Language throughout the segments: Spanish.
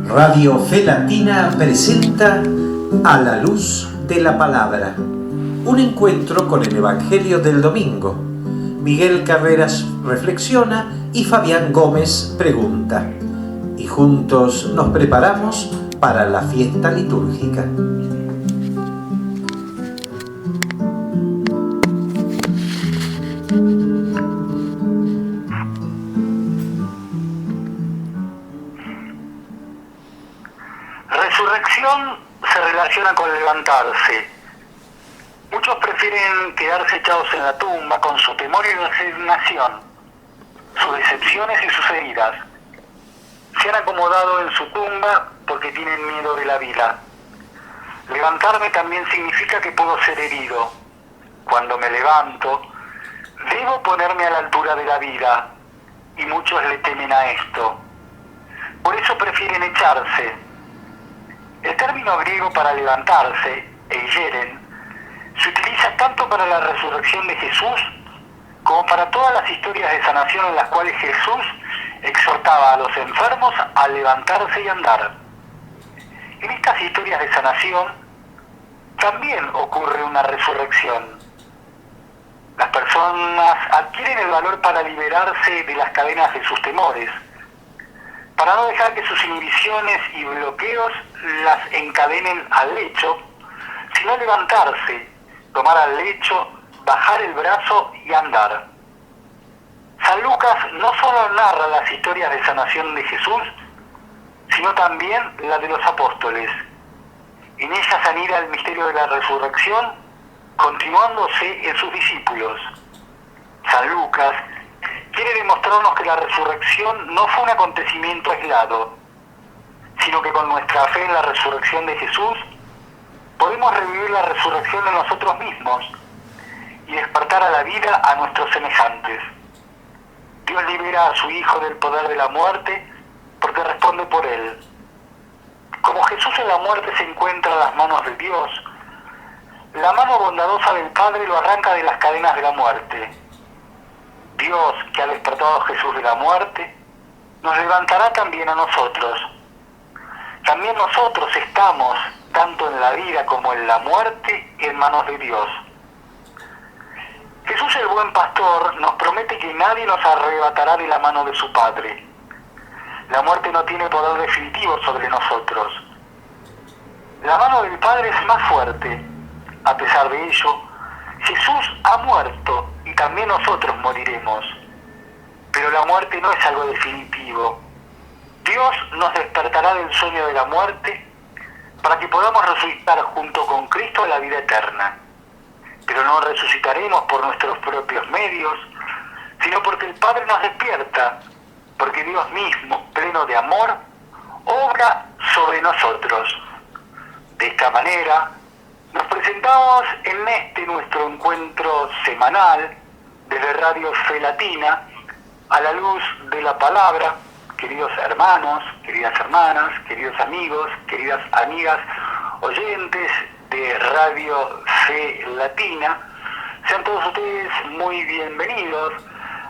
Radio Fe Latina presenta A la Luz de la Palabra, un encuentro con el Evangelio del domingo. Miguel Carreras reflexiona y Fabián Gómez pregunta, y juntos nos preparamos para la fiesta litúrgica. Resurrección se relaciona con levantarse. Muchos prefieren quedarse echados en la tumba con su temor y resignación, sus decepciones y sus heridas. Se han acomodado en su tumba porque tienen miedo de la vida. Levantarme también significa que puedo ser herido. Cuando me levanto, debo ponerme a la altura de la vida, y muchos le temen a esto. Por eso prefieren echarse. El término griego para levantarse, eigeren, se utiliza tanto para la resurrección de Jesús como para todas las historias de sanación en las cuales Jesús exhortaba a los enfermos a levantarse y andar. En estas historias de sanación también ocurre una resurrección. Las personas adquieren el valor para liberarse de las cadenas de sus temores, para no dejar que sus inhibiciones y bloqueos las encadenen al lecho, sino levantarse, tomar al lecho, bajar el brazo y andar. San Lucas no solo narra las historias de sanación de Jesús, sino también la de los apóstoles. En ellas anida el misterio de la resurrección, continuándose en sus discípulos. San Lucas quiere demostrarnos que la resurrección no fue un acontecimiento aislado, sino que con nuestra fe en la resurrección de Jesús podemos revivir la resurrección de nosotros mismos y despertar a la vida a nuestros semejantes. Dios libera a su Hijo del poder de la muerte porque responde por él. Como Jesús en la muerte se encuentra en las manos de Dios, la mano bondadosa del Padre lo arranca de las cadenas de la muerte. Dios, que ha despertado a Jesús de la muerte, nos levantará también a nosotros. También nosotros estamos, tanto en la vida como en la muerte, en manos de Dios. Jesús el buen pastor nos promete que nadie nos arrebatará de la mano de su Padre. La muerte no tiene poder definitivo sobre nosotros. La mano del Padre es más fuerte. A pesar de ello, Jesús ha muerto y también nosotros moriremos. Pero la muerte no es algo definitivo. Dios nos despertará del sueño de la muerte para que podamos resucitar junto con Cristo a la vida eterna. Pero no resucitaremos por nuestros propios medios, sino porque el Padre nos despierta, porque Dios mismo, pleno de amor, obra sobre nosotros. De esta manera, nos presentamos en este nuestro encuentro semanal desde Radio Fe Latina, a la luz de la palabra. Queridos hermanos, queridas hermanas, queridos amigos, queridas amigas, oyentes de Radio Fe Latina, sean todos ustedes muy bienvenidos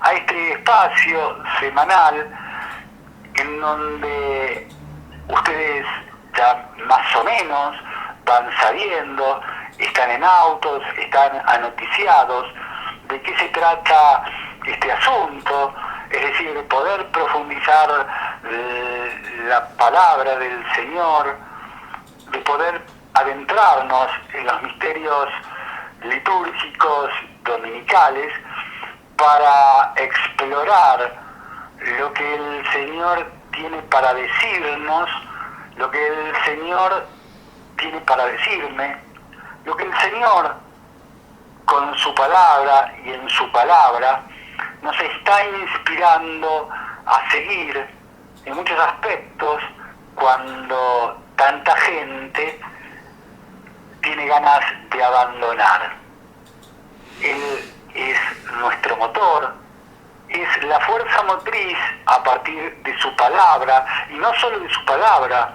a este espacio semanal en donde ustedes ya más o menos van sabiendo, están en autos, están anoticiados de qué se trata este asunto, es decir, de poder profundizar la palabra del Señor, de poder adentrarnos en los misterios litúrgicos dominicales para explorar lo que el Señor tiene para decirnos, lo que el Señor tiene para decirme, lo que el Señor con su palabra y en su palabra nos está inspirando a seguir en muchos aspectos cuando tanta gente tiene ganas de abandonar. Él es nuestro motor, es la fuerza motriz a partir de su palabra, y no solo de su palabra,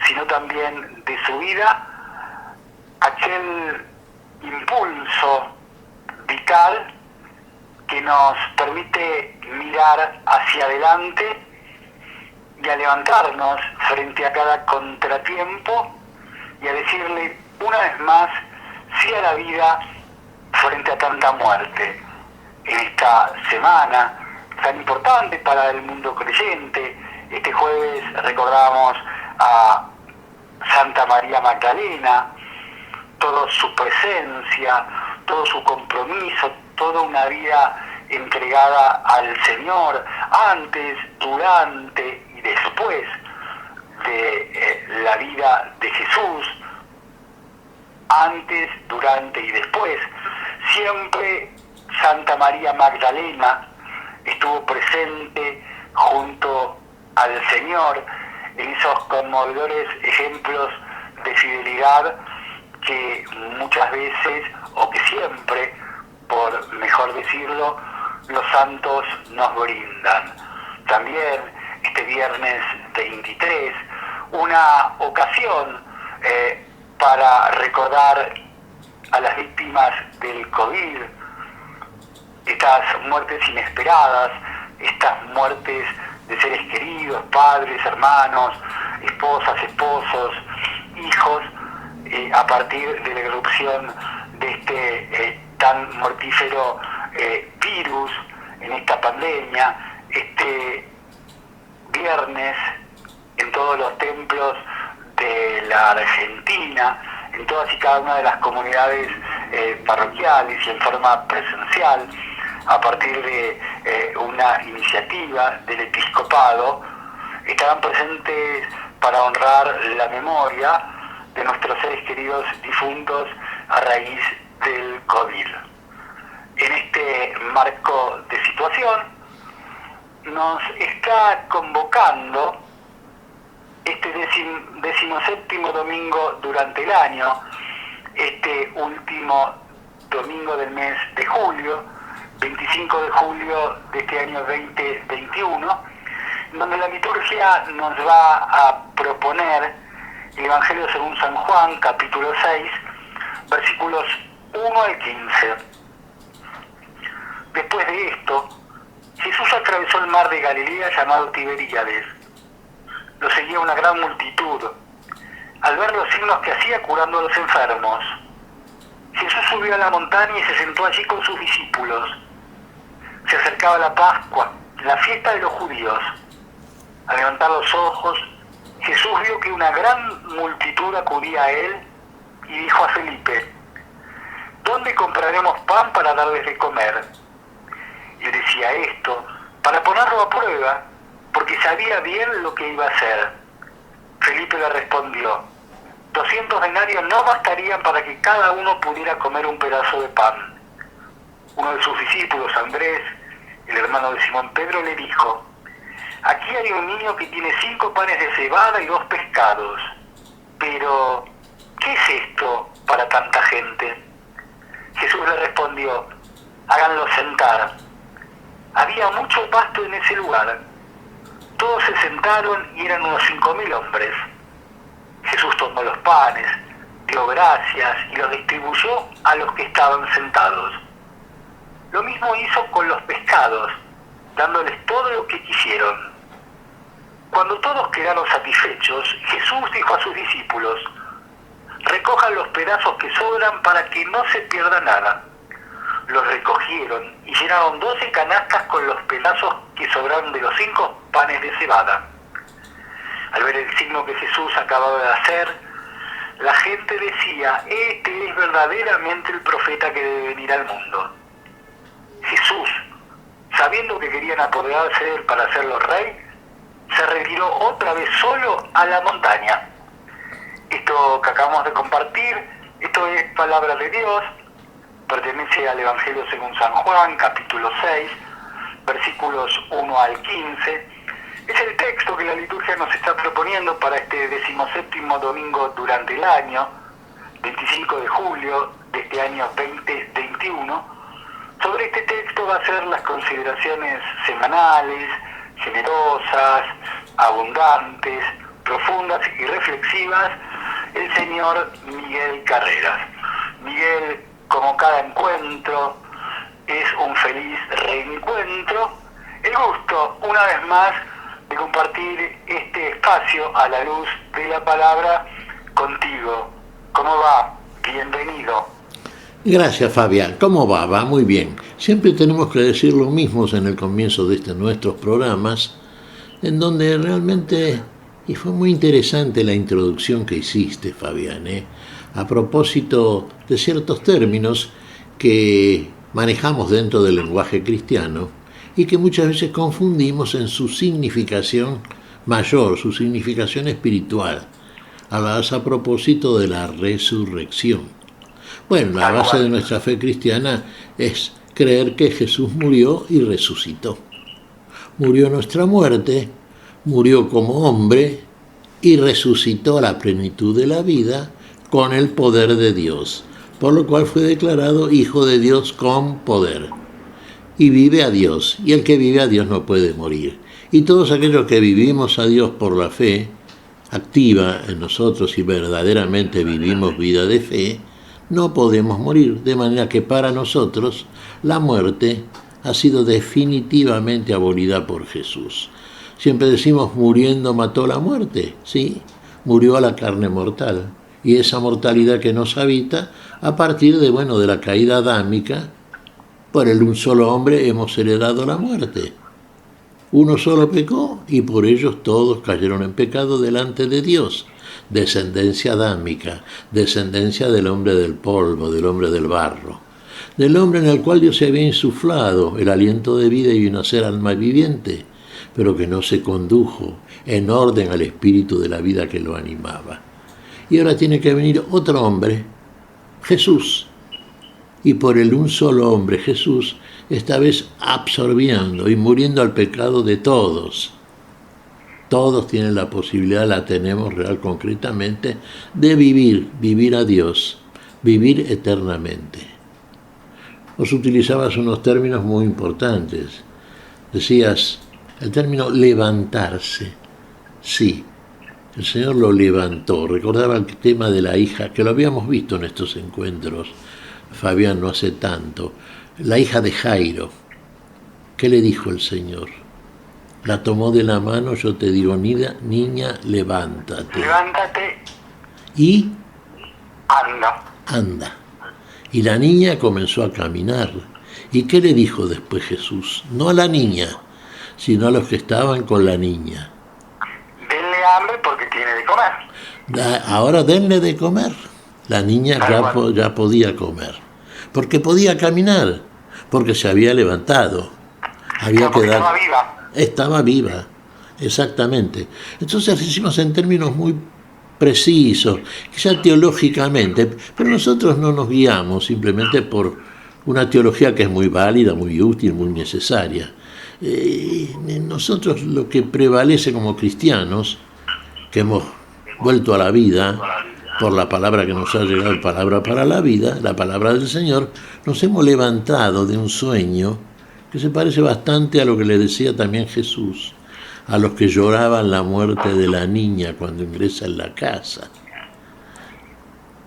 sino también de su vida, aquel impulso vital que nos permite mirar hacia adelante y a levantarnos frente a cada contratiempo y a decirle una vez más sí a la vida frente a tanta muerte. En esta semana tan importante para el mundo creyente, este jueves recordamos a Santa María Magdalena, toda su presencia, todo su compromiso, toda una vida entregada al Señor, antes, durante y después de la vida de Jesús, antes, durante y después. Siempre Santa María Magdalena estuvo presente junto al Señor en esos conmovedores ejemplos de fidelidad que muchas veces, o que siempre, por mejor decirlo, los santos nos brindan. También este viernes 23, una ocasión para recordar a las víctimas del COVID, estas muertes inesperadas, estas muertes de seres queridos, padres, hermanos, esposas, esposos, hijos, a partir de la irrupción de este tan mortífero virus en esta pandemia. Este viernes en todos los templos de la Argentina, en todas y cada una de las comunidades parroquiales y en forma presencial, a partir de una iniciativa del episcopado, estarán presentes para honrar la memoria de nuestros seres queridos difuntos a raíz del COVID. En este marco de situación nos está convocando este 17º domingo durante el año, este último domingo del mes de julio, 25 de julio de este año 2021, donde la liturgia nos va a proponer el Evangelio según San Juan, capítulo 6, versículos 1 al 15. Después de esto, Jesús atravesó el mar de Galilea llamado Tiberíades. Lo seguía una gran multitud, al ver los signos que hacía curando a los enfermos. Jesús subió a la montaña y se sentó allí con sus discípulos. Se acercaba la Pascua, la fiesta de los judíos. Al levantar los ojos, Jesús vio que una gran multitud acudía a él y dijo a Felipe: ¿dónde compraremos pan para darles de comer? Y decía esto para ponerlo a prueba, porque sabía bien lo que iba a hacer. Felipe le respondió: 200 denarios no bastarían para que cada uno pudiera comer un pedazo de pan. Uno de sus discípulos, Andrés, el hermano de Simón Pedro, le dijo: aquí hay un niño que tiene 5 panes de cebada y 2 pescados. Pero, ¿qué es esto para tanta gente? Jesús le respondió: háganlo sentar. Había mucho pasto en ese lugar. Todos se sentaron y eran unos 5.000 hombres. Jesús tomó los panes, dio gracias y los distribuyó a los que estaban sentados. Lo mismo hizo con los pescados, dándoles todo lo que quisieron. Cuando todos quedaron satisfechos, Jesús dijo a sus discípulos: recojan los pedazos que sobran para que no se pierda nada. Los recogieron y llenaron 12 canastas con los pedazos que sobraron de los 5 panes de cebada. Al ver el signo que Jesús acababa de hacer, la gente decía: este es verdaderamente el profeta que debe venir al mundo. Jesús, sabiendo que querían apoderarse de él para hacerlo rey, se retiró otra vez solo a la montaña. Esto que acabamos de compartir, esto es palabra de Dios, pertenece al Evangelio según San Juan, capítulo 6, versículos 1 al 15. Es el texto que la liturgia nos está proponiendo para este 17º domingo durante el año, 25 de julio de este año 2021. Sobre este texto va a ser las consideraciones semanales, generosas, abundantes, profundas y reflexivas, el señor Miguel Carreras. Miguel, como cada encuentro, es un feliz reencuentro. El gusto, una vez más, de compartir este espacio a la luz de la palabra contigo. ¿Cómo va? Bienvenido. Gracias, Fabián. ¿Cómo va? Va muy bien. Siempre tenemos que decir lo mismo en el comienzo de nuestros programas, en donde realmente, y fue muy interesante la introducción que hiciste, Fabián, a propósito de ciertos términos que manejamos dentro del lenguaje cristiano y que muchas veces confundimos en su significación mayor, su significación espiritual. Hablabas a propósito de la resurrección. Bueno, la base de nuestra fe cristiana es creer que Jesús murió y resucitó. Murió nuestra muerte, murió como hombre y resucitó a la plenitud de la vida con el poder de Dios, por lo cual fue declarado Hijo de Dios con poder. Y vive a Dios, y el que vive a Dios no puede morir. Y todos aquellos que vivimos a Dios por la fe activa en nosotros y verdaderamente vivimos vida de fe, no podemos morir, de manera que para nosotros la muerte ha sido definitivamente abolida por Jesús. Siempre decimos, muriendo mató la muerte, ¿sí? Murió a la carne mortal, y esa mortalidad que nos habita, a partir de la caída adámica, por el un solo hombre hemos heredado la muerte. Uno solo pecó, y por ellos todos cayeron en pecado delante de Dios. Descendencia adámica, descendencia del hombre del polvo, del hombre del barro, del hombre en el cual Dios se había insuflado el aliento de vida y vino a ser alma viviente, pero que no se condujo en orden al espíritu de la vida que lo animaba. Y ahora tiene que venir otro hombre, Jesús, y por el un solo hombre, Jesús, esta vez absorbiendo y muriendo al pecado de todos. Todos tienen la posibilidad, la tenemos real concretamente, de vivir a Dios, vivir eternamente. Vos utilizabas unos términos muy importantes. Decías el término levantarse. Sí, el Señor lo levantó. Recordaba el tema de la hija, que lo habíamos visto en estos encuentros, Fabián, no hace tanto. La hija de Jairo. ¿Qué le dijo el Señor? La tomó de la mano, yo te digo, niña, levántate. Levántate. Y anda. Y la niña comenzó a caminar. ¿Y qué le dijo después Jesús? No a la niña, sino a los que estaban con la niña. Denle hambre porque tiene de comer. Ahora denle de comer. La niña ya podía comer. Porque podía caminar, porque se había levantado. Estaba viva, exactamente. Entonces decimos en términos muy precisos, quizá teológicamente, pero nosotros no nos guiamos simplemente por una teología que es muy válida, muy útil, muy necesaria. Nosotros lo que prevalece como cristianos, que hemos vuelto a la vida por la palabra que nos ha llegado, palabra para la vida, la palabra del Señor, nos hemos levantado de un sueño que se parece bastante a lo que le decía también Jesús a los que lloraban la muerte de la niña cuando ingresa en la casa.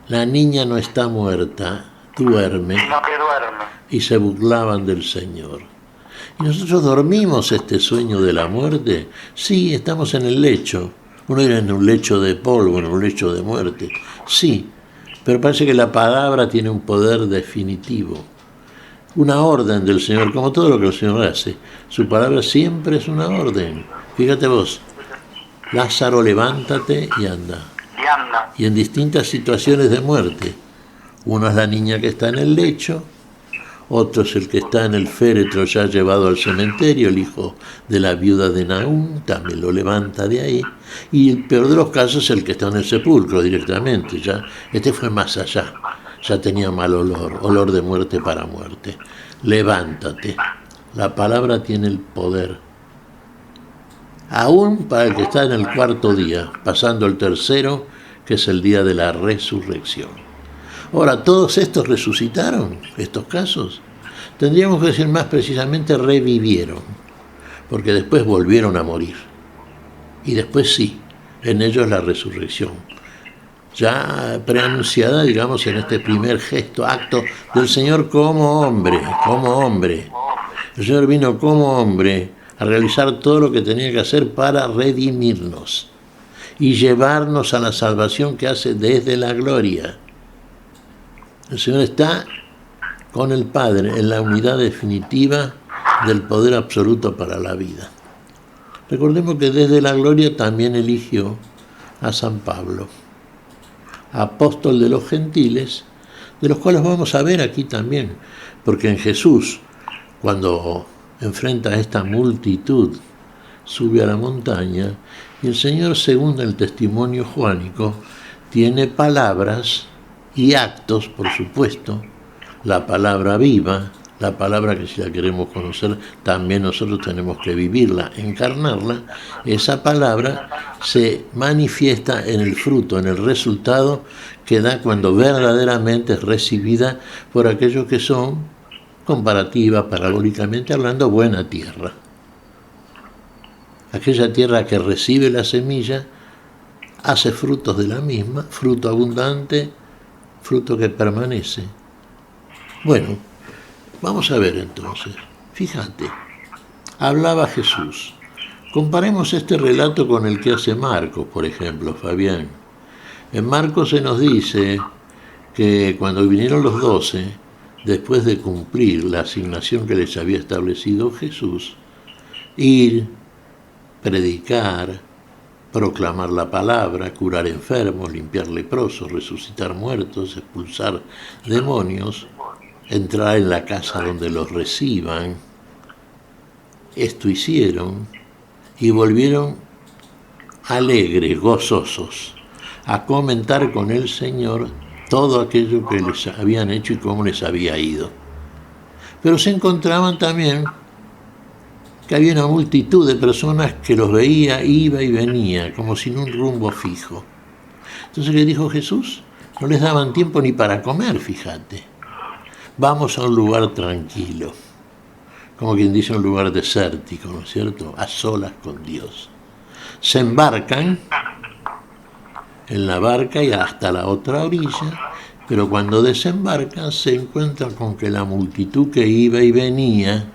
La niña no está muerta, duerme, Sino que duerme. y se burlaban del Señor. ¿Y nosotros dormimos este sueño de la muerte? Sí, estamos en el lecho. Uno era en un lecho de polvo, en un lecho de muerte. Sí, pero parece que la palabra tiene un poder definitivo. Una orden del Señor, como todo lo que el Señor hace. Su palabra siempre es una orden. Fíjate vos, Lázaro, levántate y anda. Y en distintas situaciones de muerte. Uno es la niña que está en el lecho, otro es el que está en el féretro ya llevado al cementerio, el hijo de la viuda de Nahum, también lo levanta de ahí. Y el peor de los casos es el que está en el sepulcro directamente. Ya, este fue más allá. Ya tenía mal olor de muerte para muerte. Levántate. La palabra tiene el poder. Aún para el que está en el cuarto día, pasando el tercero, que es el día de la resurrección. Ahora, ¿todos estos resucitaron, estos casos? Tendríamos que decir más precisamente revivieron, porque después volvieron a morir. Y después sí, en ellos la resurrección. ya preanunciada, digamos, en este primer gesto, acto del Señor como hombre, como hombre. El Señor vino como hombre a realizar todo lo que tenía que hacer para redimirnos y llevarnos a la salvación que hace desde la gloria. El Señor está con el Padre en la unidad definitiva del poder absoluto para la vida. Recordemos que desde la gloria también eligió a San Pablo, apóstol de los gentiles, de los cuales vamos a ver aquí también, porque en Jesús, cuando enfrenta a esta multitud, sube a la montaña y el Señor, según el testimonio juánico, tiene palabras y actos, por supuesto, la palabra viva, la palabra que si la queremos conocer también nosotros tenemos que vivirla, encarnarla. Esa palabra se manifiesta en el fruto, en el resultado que da cuando verdaderamente es recibida por aquellos que son, comparativa, parabólicamente hablando, buena tierra. Aquella tierra que recibe la semilla hace frutos de la misma, fruto abundante, fruto que permanece. Bueno, vamos a ver entonces. Fíjate, hablaba Jesús. Comparemos este relato con el que hace Marcos, por ejemplo, Fabián. En Marcos se nos dice que cuando vinieron los 12, después de cumplir la asignación que les había establecido Jesús, ir, predicar, proclamar la palabra, curar enfermos, limpiar leprosos, resucitar muertos, expulsar demonios, entrar en la casa donde los reciban. Esto hicieron y volvieron alegres, gozosos, a comentar con el Señor todo aquello que les habían hecho y cómo les había ido. Pero se encontraban también que había una multitud de personas que los veía, iba y venía, como sin un rumbo fijo. Entonces, ¿qué dijo Jesús? No les daban tiempo ni para comer, fíjate. Vamos a un lugar tranquilo, como quien dice un lugar desértico, ¿no es cierto? A solas con Dios. Se embarcan en la barca y hasta la otra orilla, pero cuando desembarcan se encuentran con que la multitud que iba y venía,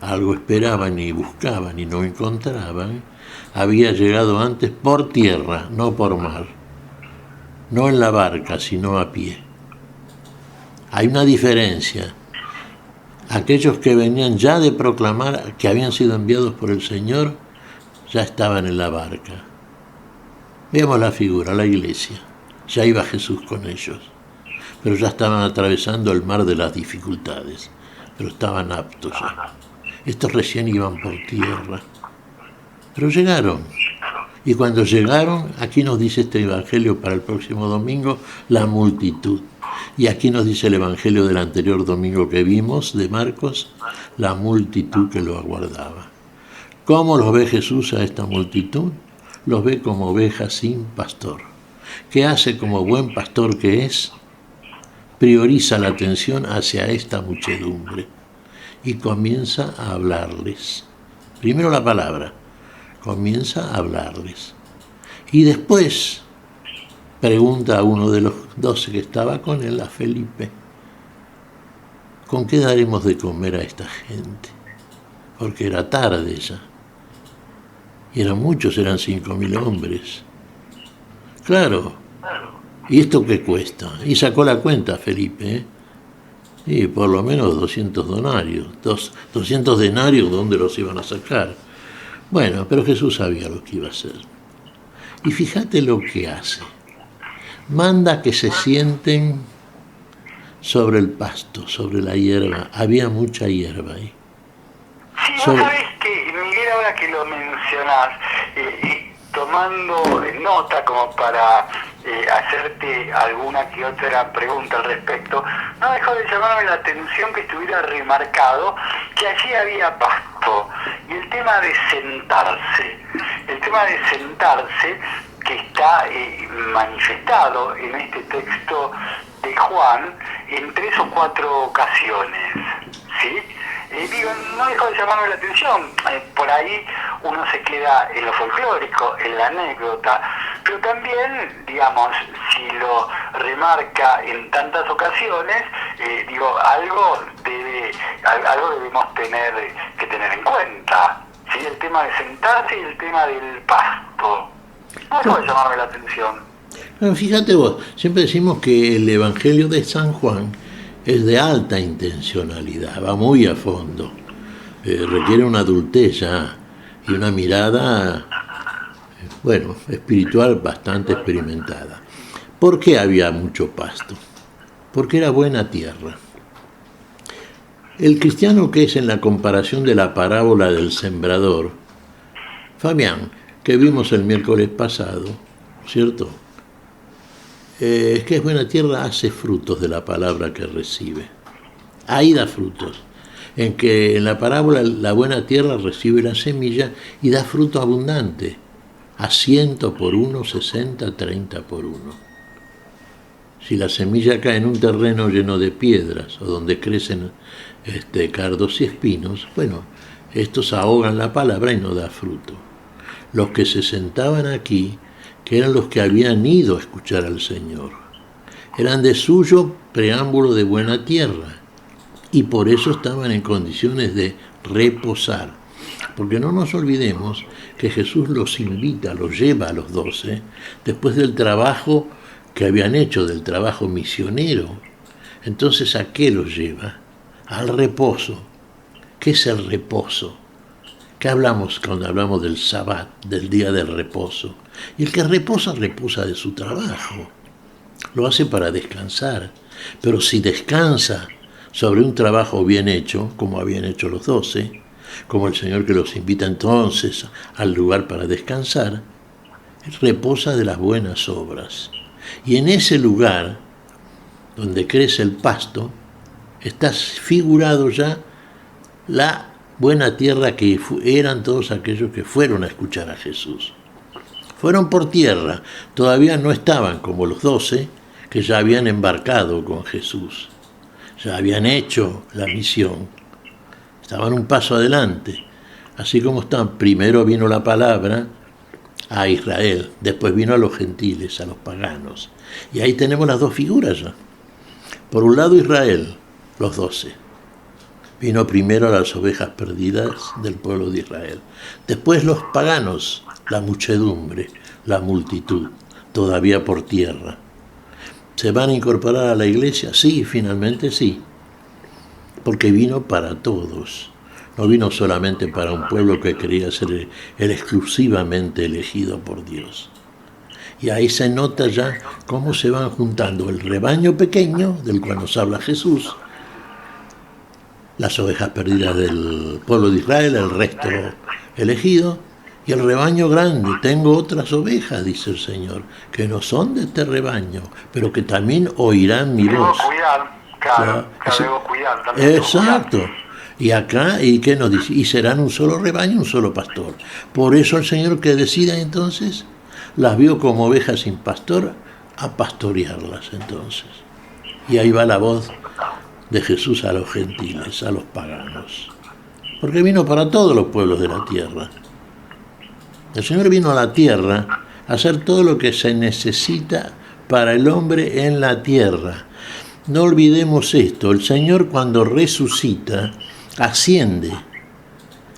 algo esperaban y buscaban y no encontraban, había llegado antes por tierra, no por mar, no en la barca, sino a pie. Hay una diferencia. Aquellos que venían ya de proclamar que habían sido enviados por el Señor, ya estaban en la barca. Veamos la figura, la iglesia. Ya iba Jesús con ellos, pero ya estaban atravesando el mar de las dificultades, pero estaban aptos ya. Estos recién iban por tierra, pero llegaron. Y cuando llegaron, aquí nos dice este evangelio para el próximo domingo, la multitud. Y aquí nos dice el evangelio del anterior domingo que vimos, de Marcos, la multitud que lo aguardaba. ¿Cómo los ve Jesús a esta multitud? Los ve como ovejas sin pastor. ¿Qué hace como buen pastor que es? Prioriza la atención hacia esta muchedumbre y comienza a hablarles. Primero la palabra, comienza a hablarles. Y después pregunta a uno de los 12 que estaba con él, a Felipe, ¿con qué daremos de comer a esta gente? Porque era tarde ya. Y eran muchos, eran 5.000 hombres. Claro. ¿Y esto qué cuesta? Y sacó la cuenta Felipe, Y por lo menos 200 denarios. 200 denarios, ¿dónde los iban a sacar? Bueno, pero Jesús sabía lo que iba a hacer. Y fíjate lo que hace. Manda que se sienten sobre el pasto, sobre la hierba. Había mucha hierba ahí. Sí, vos sabés que, Miguel, ahora que lo mencionás, tomando nota como para hacerte alguna que otra pregunta al respecto, no dejó de llamarme la atención que estuviera remarcado que allí había pasto. Y el tema de sentarse que está manifestado en este texto de Juan en 3 o 4 ocasiones, ¿sí? No dejó de llamarme la atención. Por ahí uno se queda en lo folclórico, en la anécdota, pero también, digamos, si lo remarca en tantas ocasiones, algo debemos tener en cuenta, ¿sí? El tema de sentarse y el tema del pasto. No puede llamarme la atención. Bueno, fíjate vos, siempre decimos que el Evangelio de San Juan es de alta intencionalidad, va muy a fondo, requiere una adultez ya y una mirada, espiritual bastante experimentada. ¿Por qué había mucho pasto? Porque era buena tierra. El cristiano que es en la comparación de la parábola del sembrador, Fabián, que vimos el miércoles pasado, ¿cierto? Es que es buena tierra, hace frutos de la palabra que recibe. Ahí da frutos. En que en la parábola la buena tierra recibe la semilla y da fruto abundante, a 100 por 1, 60, 30 por 1. Si la semilla cae en un terreno lleno de piedras o donde crecen cardos y espinos, estos ahogan la palabra y no da fruto. Los que se sentaban aquí, que eran los que habían ido a escuchar al Señor, eran de suyo preámbulo de buena tierra y por eso estaban en condiciones de reposar. Porque no nos olvidemos que Jesús los invita, los lleva a los 12, después del trabajo que habían hecho, del trabajo misionero. Entonces, ¿a qué los lleva? Al reposo. ¿Qué es el reposo? ¿Qué hablamos cuando hablamos del Sabbat, del día del reposo? Y el que reposa, reposa de su trabajo. Lo hace para descansar. Pero si descansa sobre un trabajo bien hecho, como habían hecho los 12, como el Señor que los invita entonces al lugar para descansar, reposa de las buenas obras. Y en ese lugar, donde crece el pasto, está figurado ya la buena tierra que eran todos aquellos que fueron a escuchar a Jesús. Fueron por tierra, todavía no estaban como los 12, que ya habían embarcado con Jesús, ya habían hecho la misión, estaban un paso adelante, así como estaban. Primero vino la palabra a Israel, después vino a los gentiles, a los paganos, y ahí tenemos las dos figuras ya. Por un lado Israel, los 12, vino primero a las ovejas perdidas del pueblo de Israel, después los paganos, la muchedumbre, la multitud, todavía por tierra. ¿Se van a incorporar a la iglesia? Sí, finalmente sí, porque vino para todos, no vino solamente para un pueblo que quería ser el exclusivamente elegido por Dios. Y ahí se nota ya cómo se van juntando el rebaño pequeño, del cual nos habla Jesús, las ovejas perdidas del pueblo de Israel, el resto elegido, y el rebaño grande. Tengo otras ovejas, dice el Señor, que no son de este rebaño, pero que también oirán mi voz. Debo cuidar, también. Exacto. Y acá, ¿y qué nos dice? Y serán un solo rebaño, un solo pastor. Por eso el Señor, que decida entonces, las vio como ovejas sin pastor, a pastorearlas entonces. Y ahí va la voz de Jesús a los gentiles, a los paganos. Porque vino para todos los pueblos de la tierra. El Señor vino a la tierra a hacer todo lo que se necesita para el hombre en la tierra. No olvidemos esto, el Señor cuando resucita, asciende.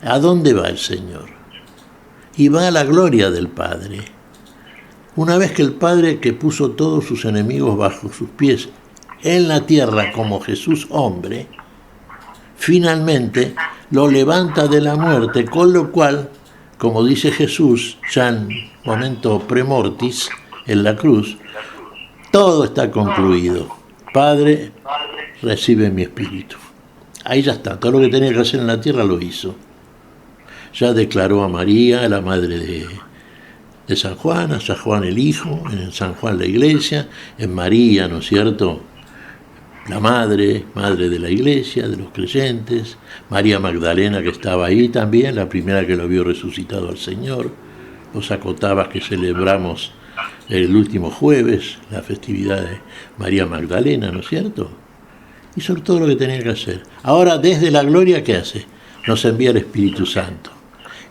¿A dónde va el Señor? Y va a la gloria del Padre. Una vez que el Padre, que puso todos sus enemigos bajo sus pies en la tierra como Jesús hombre, finalmente lo levanta de la muerte, con lo cual, como dice Jesús, ya en momento premortis, en la cruz, todo está concluido. Padre, recibe mi espíritu. Ahí ya está, todo lo que tenía que hacer en la tierra lo hizo. Ya declaró a María, la madre de San Juan, a San Juan el Hijo, en San Juan la Iglesia, en María, ¿no es cierto?, la madre de la Iglesia, de los creyentes, María Magdalena, que estaba ahí también, la primera que lo vio resucitado al Señor, los acotabas que celebramos el último jueves, la festividad de María Magdalena, ¿no es cierto? Hizo todo lo que tenía que hacer. Ahora, desde la gloria, ¿qué hace? Nos envía el Espíritu Santo,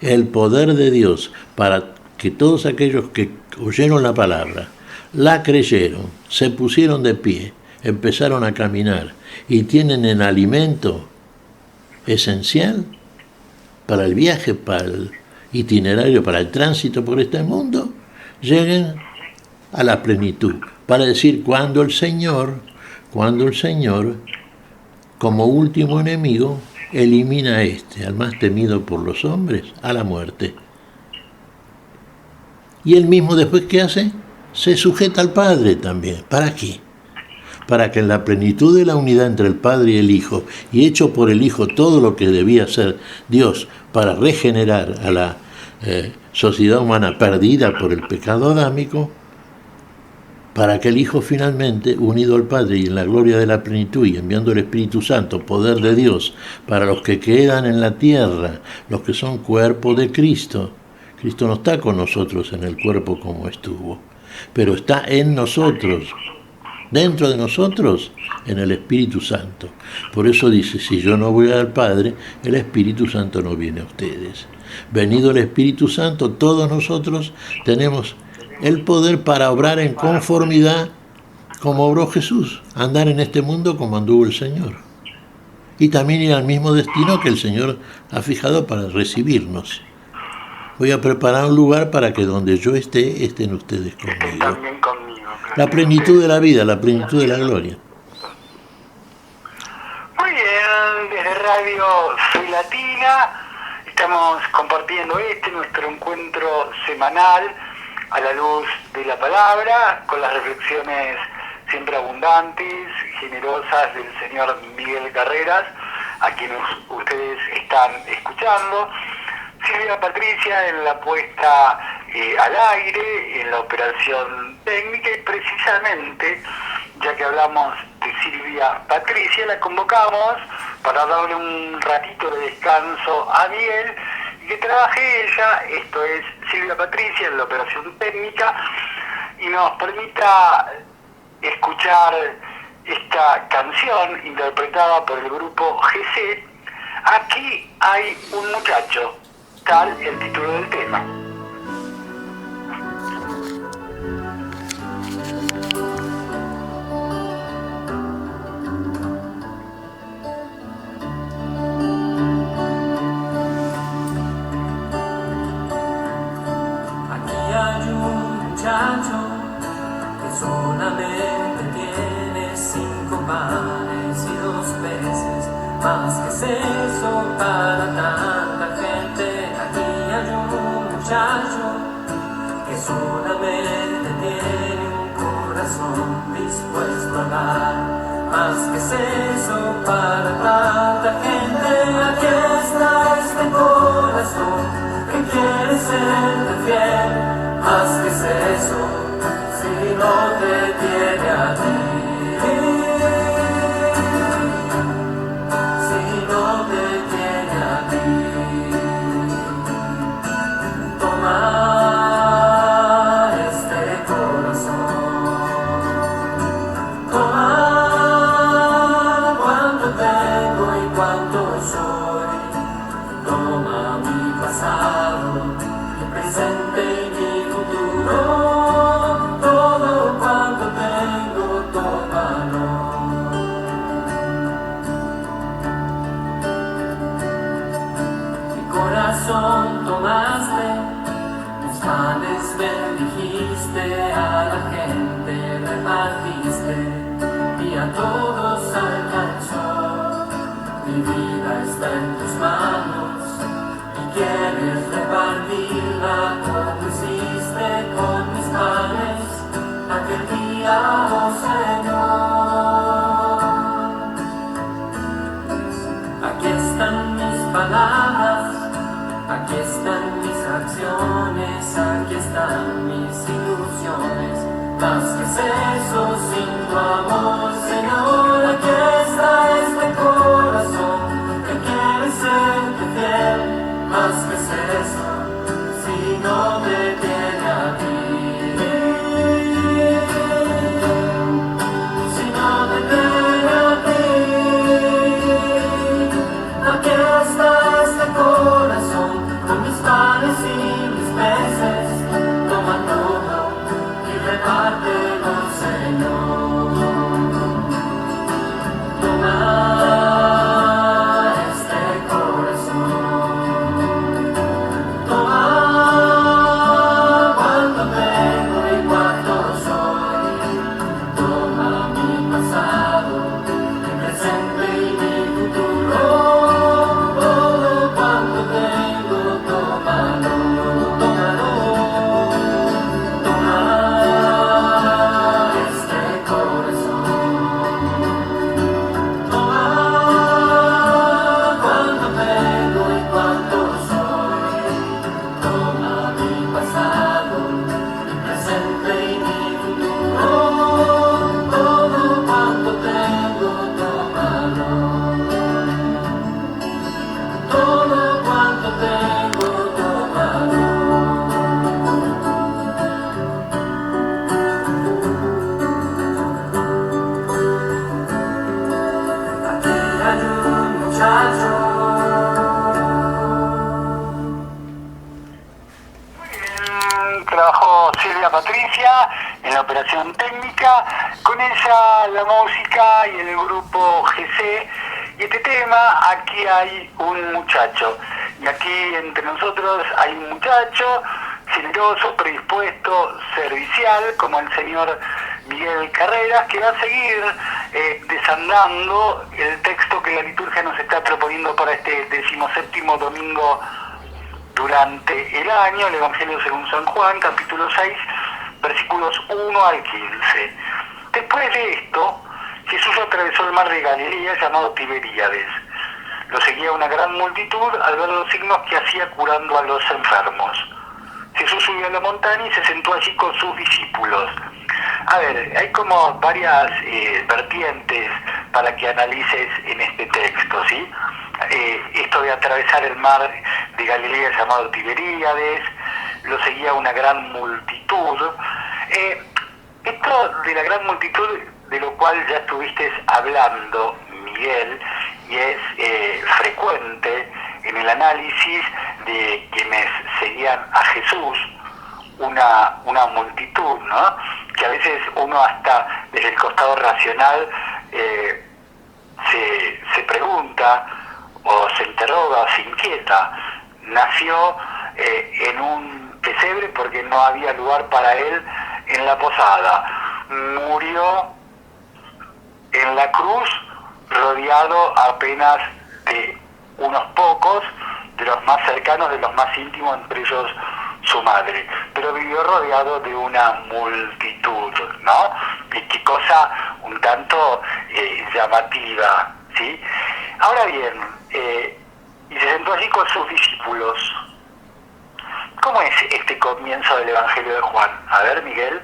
el poder de Dios para que todos aquellos que oyeron la palabra, la creyeron, se pusieron de pie, empezaron a caminar y tienen el alimento esencial para el viaje, para el itinerario, para el tránsito por este mundo, lleguen a la plenitud. Para decir, cuando el Señor, como último enemigo, elimina al más temido por los hombres, a la muerte. Y él mismo después, ¿qué hace? Se sujeta al Padre también. ¿Para qué? Para que en la plenitud de la unidad entre el Padre y el Hijo, y hecho por el Hijo todo lo que debía hacer Dios para regenerar a la sociedad humana perdida por el pecado adámico, para que el Hijo finalmente, unido al Padre y en la gloria de la plenitud y enviando el Espíritu Santo, poder de Dios, para los que quedan en la tierra, los que son cuerpo de Cristo. Cristo no está con nosotros en el cuerpo como estuvo, pero está en nosotros, dentro de nosotros, en el Espíritu Santo. Por eso dice, si yo no voy al Padre, el Espíritu Santo no viene a ustedes. Venido el Espíritu Santo, todos nosotros tenemos el poder para obrar en conformidad como obró Jesús, andar en este mundo como anduvo el Señor. Y también ir al mismo destino que el Señor ha fijado para recibirnos. Voy a preparar un lugar para que donde yo esté, estén ustedes conmigo. También conmigo. La plenitud de la vida, la plenitud de la gloria. Muy bien, desde Radio Soy Latina estamos compartiendo nuestro encuentro semanal a la luz de la palabra, con las reflexiones siempre abundantes, generosas del señor Miguel Carreras, a quienes ustedes están escuchando. Silvia Patricia en la puesta al aire, en la operación técnica, y precisamente, ya que hablamos de Silvia Patricia, la convocamos para darle un ratito de descanso a Miguel y que trabaje ella, esto es Silvia Patricia en la operación técnica, y nos permita escuchar esta canción interpretada por el grupo GC, Aquí hay un muchacho, tal el título del tema. Que solamente tiene 5 panes y 2 peces, más que es eso para tanta gente. Aquí hay un muchacho que solamente tiene un corazón dispuesto a dar, más que es eso para tanta gente. Aquí está este corazón que quiere ser fiel. Más que es eso, si no te tiene a ti, si no te tiene a ti, toma este corazón, toma cuánto tengo y cuánto soy, toma mi pasado, mi presente y mi futuro, todo cuanto tengo, tómalo. Mi corazón tomaste, mis males bendijiste, a la gente repartiste y a todos alcanzó. Mi vida está en tus manos y quieres repartirla como hiciste con mis panes aquel día, oh Señor. Aquí están mis palabras, aquí están mis acciones, aquí están mis ilusiones, más que es eso sin tu amor, Señor. Aquí está este corazón que quiere serte fiel, más que es eso si no te tiene a ti. Aquí está este corazón con mis panes y mis peces, repártelo, Señor. Toma este corazón, toma cuanto tengo y cuanto soy, toma mi pasado, mi presente y mi futuro, todo cuanto tengo, tómalo, tómalo, toma este corazón, toma cuanto tengo y cuanto soy, toma mi pasado, mi presente y mi futuro, todo cuanto tengo, tómalo, todo cuanto tengo, tómalo. Aquí hay un muchacho. Trabajó Silvia Patricia en la operación técnica, con ella la música y el grupo GC. Y este tema, aquí hay un muchacho. Y aquí entre nosotros hay un muchacho generoso, predispuesto, servicial, como el señor Miguel Carreras, que va a seguir desandando el texto que la liturgia nos está proponiendo para este 17º domingo durante el año, el Evangelio según San Juan, capítulo 6, versículos 1 al 15. Después de esto, Jesús atravesó el mar de Galilea llamado Tiberíades. Lo seguía una gran multitud al ver los signos que hacía curando a los enfermos. Jesús subió a la montaña y se sentó allí con sus discípulos. A ver, hay como varias vertientes para que analices en este texto, ¿sí? Esto de atravesar el mar de Galilea llamado Tiberíades, lo seguía una gran multitud. Esto de la gran multitud, de lo cual ya estuviste hablando, Miguel, y es frecuente en el análisis de quienes seguían a Jesús, una multitud, ¿no? Que a veces uno hasta desde el costado racional se pregunta o se interroga o se inquieta. Nació en un pesebre porque no había lugar para él en la posada. Murió en la cruz rodeado apenas de unos pocos, de los más cercanos, de los más íntimos, entre ellos su madre, pero vivió rodeado de una multitud, ¿no? Y qué cosa un tanto llamativa, ¿sí? Ahora bien, y se sentó allí con sus discípulos. ¿Cómo es este comienzo del Evangelio de Juan? A ver, Miguel.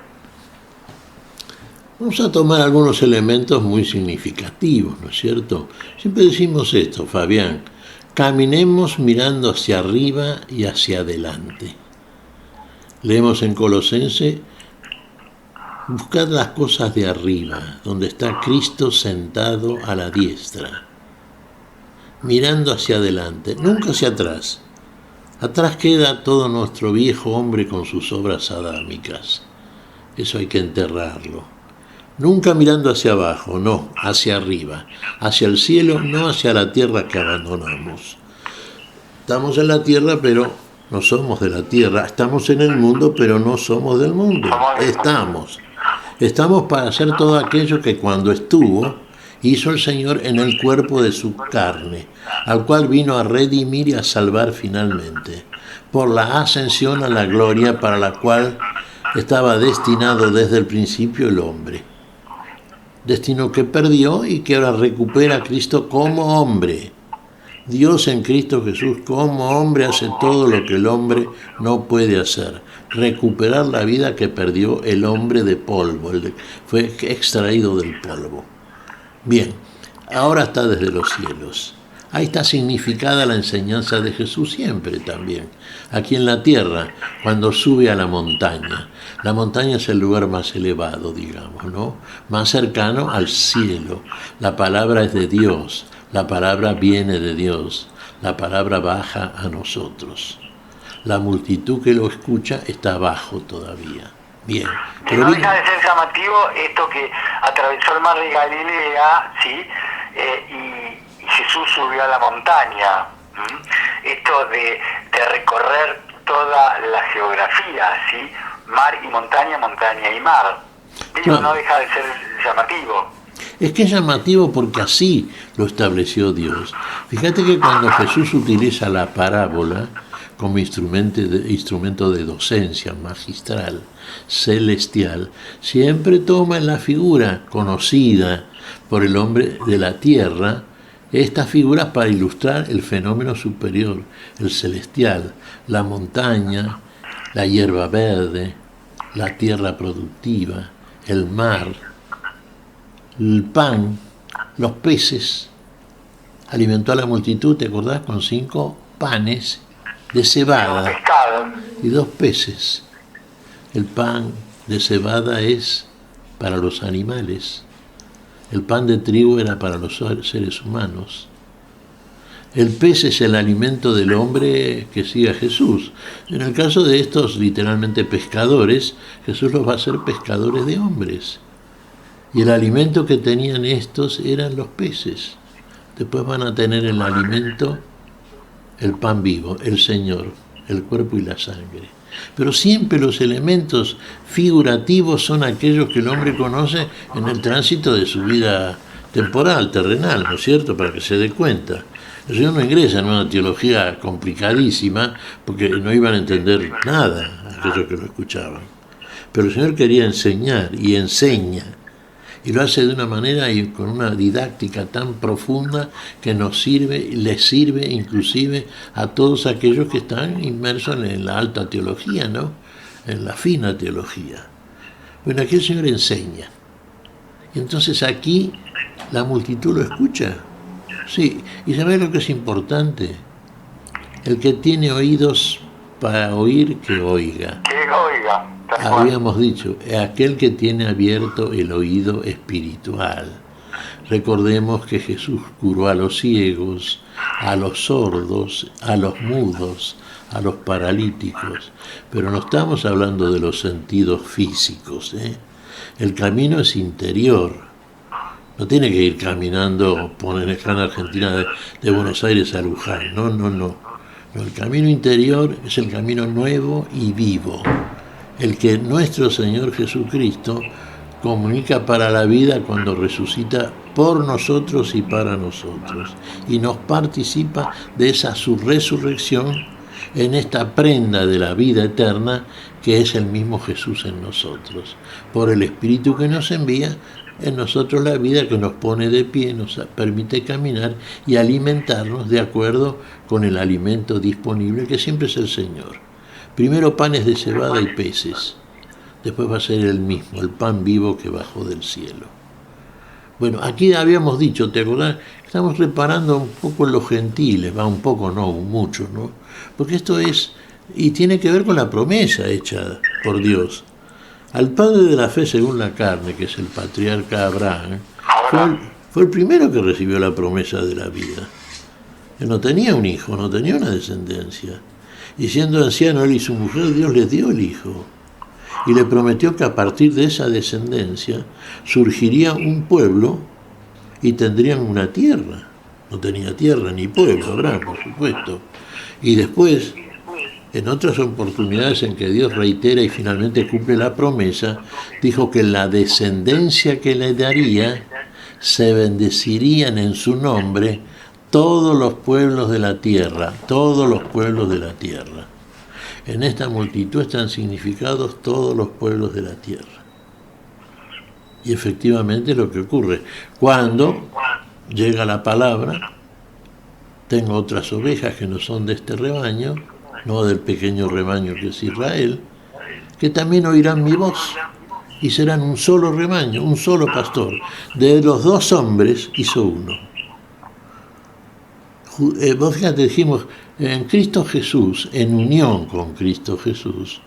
Vamos a tomar algunos elementos muy significativos, ¿no es cierto? Siempre decimos esto, Fabián, caminemos mirando hacia arriba y hacia adelante. Leemos en Colosense, buscad las cosas de arriba, donde está Cristo sentado a la diestra, mirando hacia adelante, nunca hacia atrás. Atrás queda todo nuestro viejo hombre con sus obras adámicas. Eso hay que enterrarlo. Nunca mirando hacia abajo, no, hacia arriba, hacia el cielo, no hacia la tierra que abandonamos. Estamos en la tierra, pero no somos de la tierra. Estamos en el mundo, pero no somos del mundo. Estamos para hacer todo aquello que cuando estuvo, hizo el Señor en el cuerpo de su carne, al cual vino a redimir y a salvar finalmente, por la ascensión a la gloria para la cual estaba destinado desde el principio el hombre. Destino que perdió y que ahora recupera a Cristo como hombre. Dios en Cristo Jesús como hombre hace todo lo que el hombre no puede hacer. Recuperar la vida que perdió el hombre de polvo, fue extraído del polvo. Bien, ahora está desde los cielos. Ahí está significada la enseñanza de Jesús siempre también. Aquí en la tierra, cuando sube a la montaña. La montaña es el lugar más elevado, digamos, ¿no? Más cercano al cielo. La palabra es de Dios. La palabra viene de Dios. La palabra baja a nosotros. La multitud que lo escucha está abajo todavía. Bien. Y Pero no bien, deja de ser llamativo esto que atravesó el mar de Galilea, ¿sí? Y Jesús subió a la montaña. Esto de recorrer toda la geografía, ¿sí? Mar y montaña, montaña y mar. Digo, no deja de ser llamativo. es que es llamativo porque así lo estableció Dios. Fíjate que cuando Jesús utiliza la parábola como instrumento de docencia magistral, celestial, siempre toma en la figura conocida por el hombre de la tierra, estas figuras para ilustrar el fenómeno superior, el celestial, la montaña, la hierba verde, la tierra productiva, el mar, el pan, los peces. Alimentó a la multitud, ¿te acordás? Con 5 panes de cebada y 2 peces. El pan de cebada es para los animales. El pan de trigo era para los seres humanos. El pez es el alimento del hombre que sigue a Jesús. En el caso de estos literalmente pescadores, Jesús los va a hacer pescadores de hombres. Y el alimento que tenían estos eran los peces. Después van a tener el alimento, el pan vivo, el Señor, el cuerpo y la sangre. Pero siempre los elementos figurativos son aquellos que el hombre conoce en el tránsito de su vida temporal, terrenal, ¿no es cierto?, para que se dé cuenta. El Señor no ingresa en una teología complicadísima porque no iban a entender nada aquellos que lo escuchaban. Pero el Señor quería enseñar y enseña. Y lo hace de una manera y con una didáctica tan profunda que nos sirve, les sirve inclusive a todos aquellos que están inmersos en la alta teología, ¿no? En la fina teología. Bueno, aquí el Señor enseña. Y entonces aquí la multitud lo escucha. Sí, y ¿sabes lo que es importante? El que tiene oídos para oír, que oiga. Que oiga. Habíamos dicho, aquel que tiene abierto el oído espiritual. Recordemos que Jesús curó a los ciegos, a los sordos, a los mudos, a los paralíticos, pero no estamos hablando de los sentidos físicos, ¿eh? El camino es interior. No tiene que ir caminando, poner acá en Argentina, de Buenos Aires a Luján. No. El camino interior es el camino nuevo y vivo. El que nuestro Señor Jesucristo comunica para la vida cuando resucita por nosotros y para nosotros. Y nos participa de esa su resurrección en esta prenda de la vida eterna que es el mismo Jesús en nosotros. Por el Espíritu que nos envía, en nosotros la vida que nos pone de pie, nos permite caminar y alimentarnos de acuerdo con el alimento disponible que siempre es el Señor. Primero panes de cebada y peces, después va a ser el mismo, el pan vivo que bajó del cielo. Bueno, aquí habíamos dicho, ¿te acordás? Estamos reparando un poco en los gentiles, va un poco, no, mucho, ¿no? Porque esto es, y tiene que ver con la promesa hecha por Dios. Al padre de la fe según la carne, que es el patriarca Abraham, fue el primero que recibió la promesa de la vida. Él no tenía un hijo, no tenía una descendencia. Y siendo anciano él y su mujer, Dios les dio el hijo. Y le prometió que a partir de esa descendencia surgiría un pueblo y tendrían una tierra. No tenía tierra ni pueblo, Abraham, por supuesto. Y después, en otras oportunidades en que Dios reitera y finalmente cumple la promesa, dijo que la descendencia que le daría se bendecirían en su nombre todos los pueblos de la tierra, todos los pueblos de la tierra. En esta multitud están significados todos los pueblos de la tierra. Y efectivamente es lo que ocurre. Cuando llega la palabra, tengo otras ovejas que no son de este rebaño, no del pequeño rebaño que es Israel, que también oirán mi voz y serán un solo rebaño, un solo pastor. De los 2 hombres hizo uno. Vos fíjate, dijimos, en Cristo Jesús, en unión con Cristo Jesús,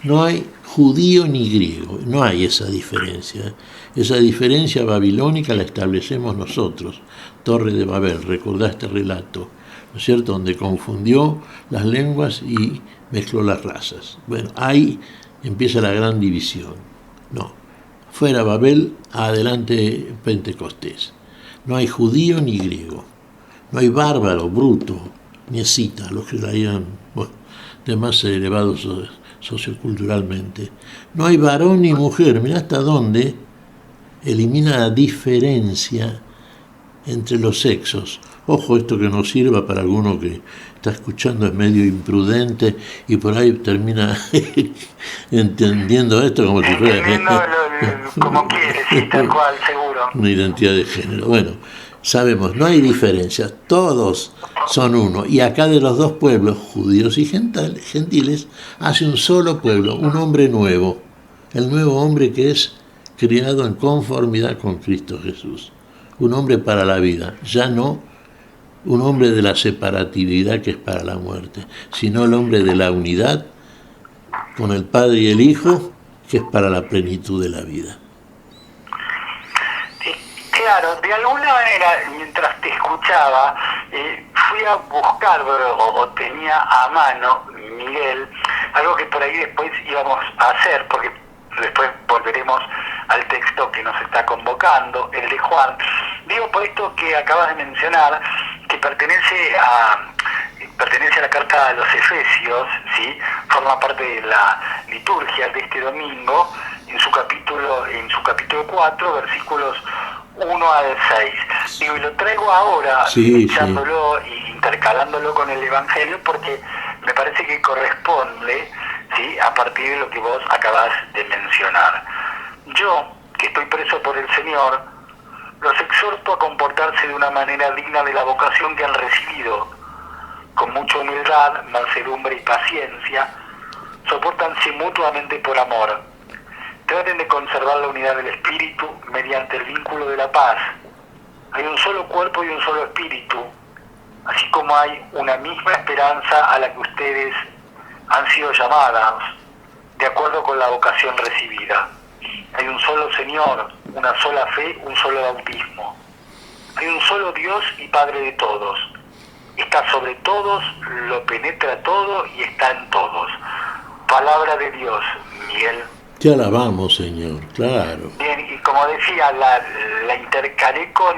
no hay judío ni griego, no hay esa diferencia. Esa diferencia babilónica la establecemos nosotros, Torre de Babel, recordá este relato, ¿no es cierto?, donde confundió las lenguas y mezcló las razas. Bueno, hay empieza la gran división. No, fuera Babel, adelante Pentecostés. No hay judío ni griego, no hay bárbaro, bruto, ni escita, los que traían de más elevados socioculturalmente. No hay varón ni mujer, mirá hasta dónde elimina la diferencia entre los sexos. Ojo, esto que nos sirva para alguno que está escuchando es medio imprudente y por ahí termina entendiendo esto como si fuera... como quiere, sí, tal cual, seguro. Una identidad de género. Bueno, sabemos, no hay diferencias, todos son uno. Y acá de los dos pueblos, judíos y gentiles, hace un solo pueblo, un hombre nuevo. El nuevo hombre que es criado en conformidad con Cristo Jesús. Un hombre para la vida, ya no un hombre de la separatividad que es para la muerte, sino el hombre de la unidad con el Padre y el Hijo, que es para la plenitud de la vida. Claro, de alguna manera, mientras te escuchaba, fui a buscar o tenía a mano, Miguel, algo que por ahí después íbamos a hacer, porque después volveremos al texto que nos está convocando, el de Juan. Digo por esto que acabas de mencionar, que pertenece a la carta a los Efesios, ¿sí? Forma parte de la liturgia de este domingo, en su capítulo 4, versículos 1 al 6. Digo, y lo traigo ahora, echándolo e intercalándolo con el Evangelio, porque me parece que corresponde, ¿sí?, a partir de lo que vos acabás de mencionar. Yo, que estoy preso por el Señor, los exhorto a comportarse de una manera digna de la vocación que han recibido, con mucha humildad, mansedumbre y paciencia. Sopórtanse mutuamente por amor. Traten de conservar la unidad del espíritu mediante el vínculo de la paz. Hay un solo cuerpo y un solo espíritu, así como hay una misma esperanza a la que ustedes han sido llamadas, de acuerdo con la vocación recibida. Hay un solo Señor, una sola fe, un solo bautismo. Hay un solo Dios y Padre de todos. Está sobre todos, lo penetra todo y está en todos. Palabra de Dios, Miguel. Te alabamos, Señor, claro. Bien, y como decía, la intercalé con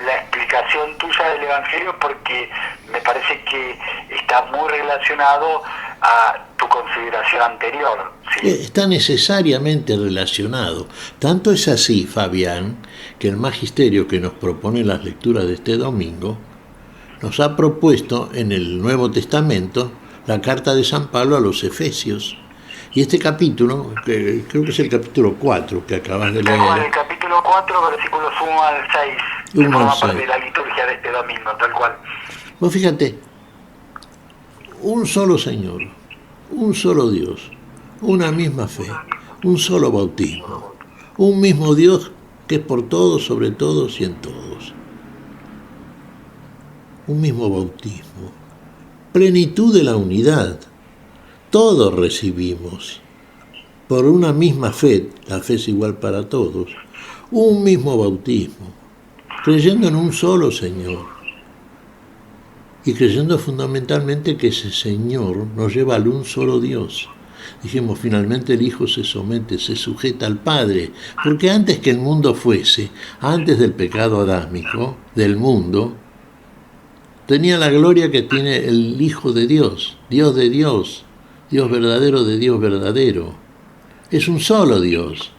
la explicación tuya del Evangelio porque me parece que está muy relacionado a tu consideración anterior, ¿sí? Está necesariamente relacionado. Tanto es así, Fabián, que el magisterio que nos propone las lecturas de este domingo nos ha propuesto en el Nuevo Testamento la carta de San Pablo a los Efesios. Y este capítulo, que creo que es el capítulo 4 que acabas de leer. El capítulo 4, versículos 1 al 6, que forma parte de la liturgia de este domingo, tal cual. Vos fíjate, un solo Señor, un solo Dios, una misma fe, un solo bautismo, un mismo Dios que es por todos, sobre todos y en todos. Un mismo bautismo, plenitud de la unidad. Todos recibimos, por una misma fe, la fe es igual para todos, un mismo bautismo, creyendo en un solo Señor y creyendo fundamentalmente que ese Señor nos lleva al un solo Dios. Dijimos, finalmente el Hijo se somete, se sujeta al Padre, porque antes que el mundo fuese, antes del pecado adámico, del mundo, tenía la gloria que tiene el Hijo de Dios, Dios de Dios, Dios verdadero de Dios verdadero. Es un solo Dios.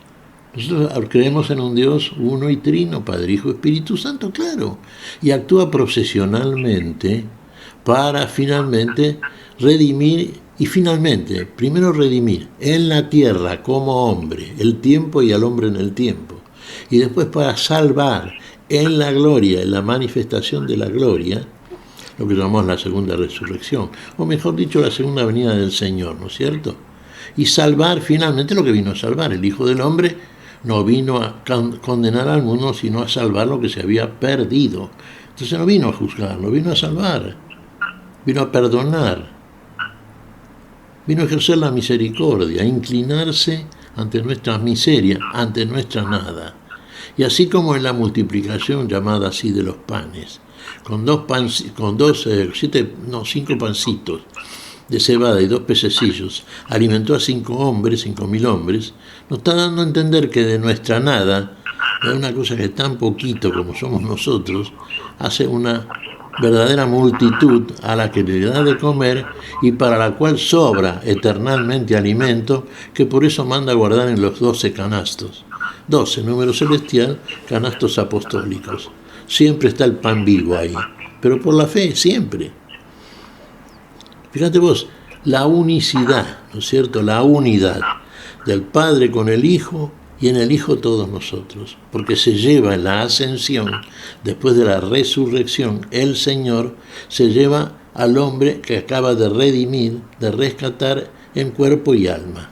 Nosotros creemos en un Dios uno y trino, Padre, Hijo, Espíritu Santo, claro. Y actúa procesionalmente para finalmente redimir y finalmente, primero redimir en la tierra como hombre, el tiempo y al hombre en el tiempo. Y después para salvar en la gloria, en la manifestación de la gloria, lo que llamamos la segunda resurrección, o mejor dicho, la segunda venida del Señor, ¿no es cierto? Y salvar finalmente lo que vino a salvar. El Hijo del Hombre no vino a condenar al mundo, sino a salvar lo que se había perdido. Entonces no vino a juzgar, no vino a salvar, vino a perdonar, vino a ejercer la misericordia, a inclinarse ante nuestra miseria, ante nuestra nada. Y así como en la multiplicación llamada así de los panes, con 5 pancitos de cebada y 2 pececillos alimentó a 5.000 hombres, nos está dando a entender que de nuestra nada, de una cosa que es tan poquito como somos nosotros, hace una verdadera multitud a la que le da de comer y para la cual sobra eternalmente alimento, que por eso manda a guardar en los 12 canastos. 12, número celestial, canastos apostólicos. Siempre está el pan vivo ahí, pero por la fe, siempre. Fíjate vos, la unicidad, ¿no es cierto? La unidad del Padre con el Hijo y en el Hijo todos nosotros, porque se lleva en la ascensión, después de la resurrección, el Señor se lleva al hombre que acaba de redimir, de rescatar en cuerpo y alma.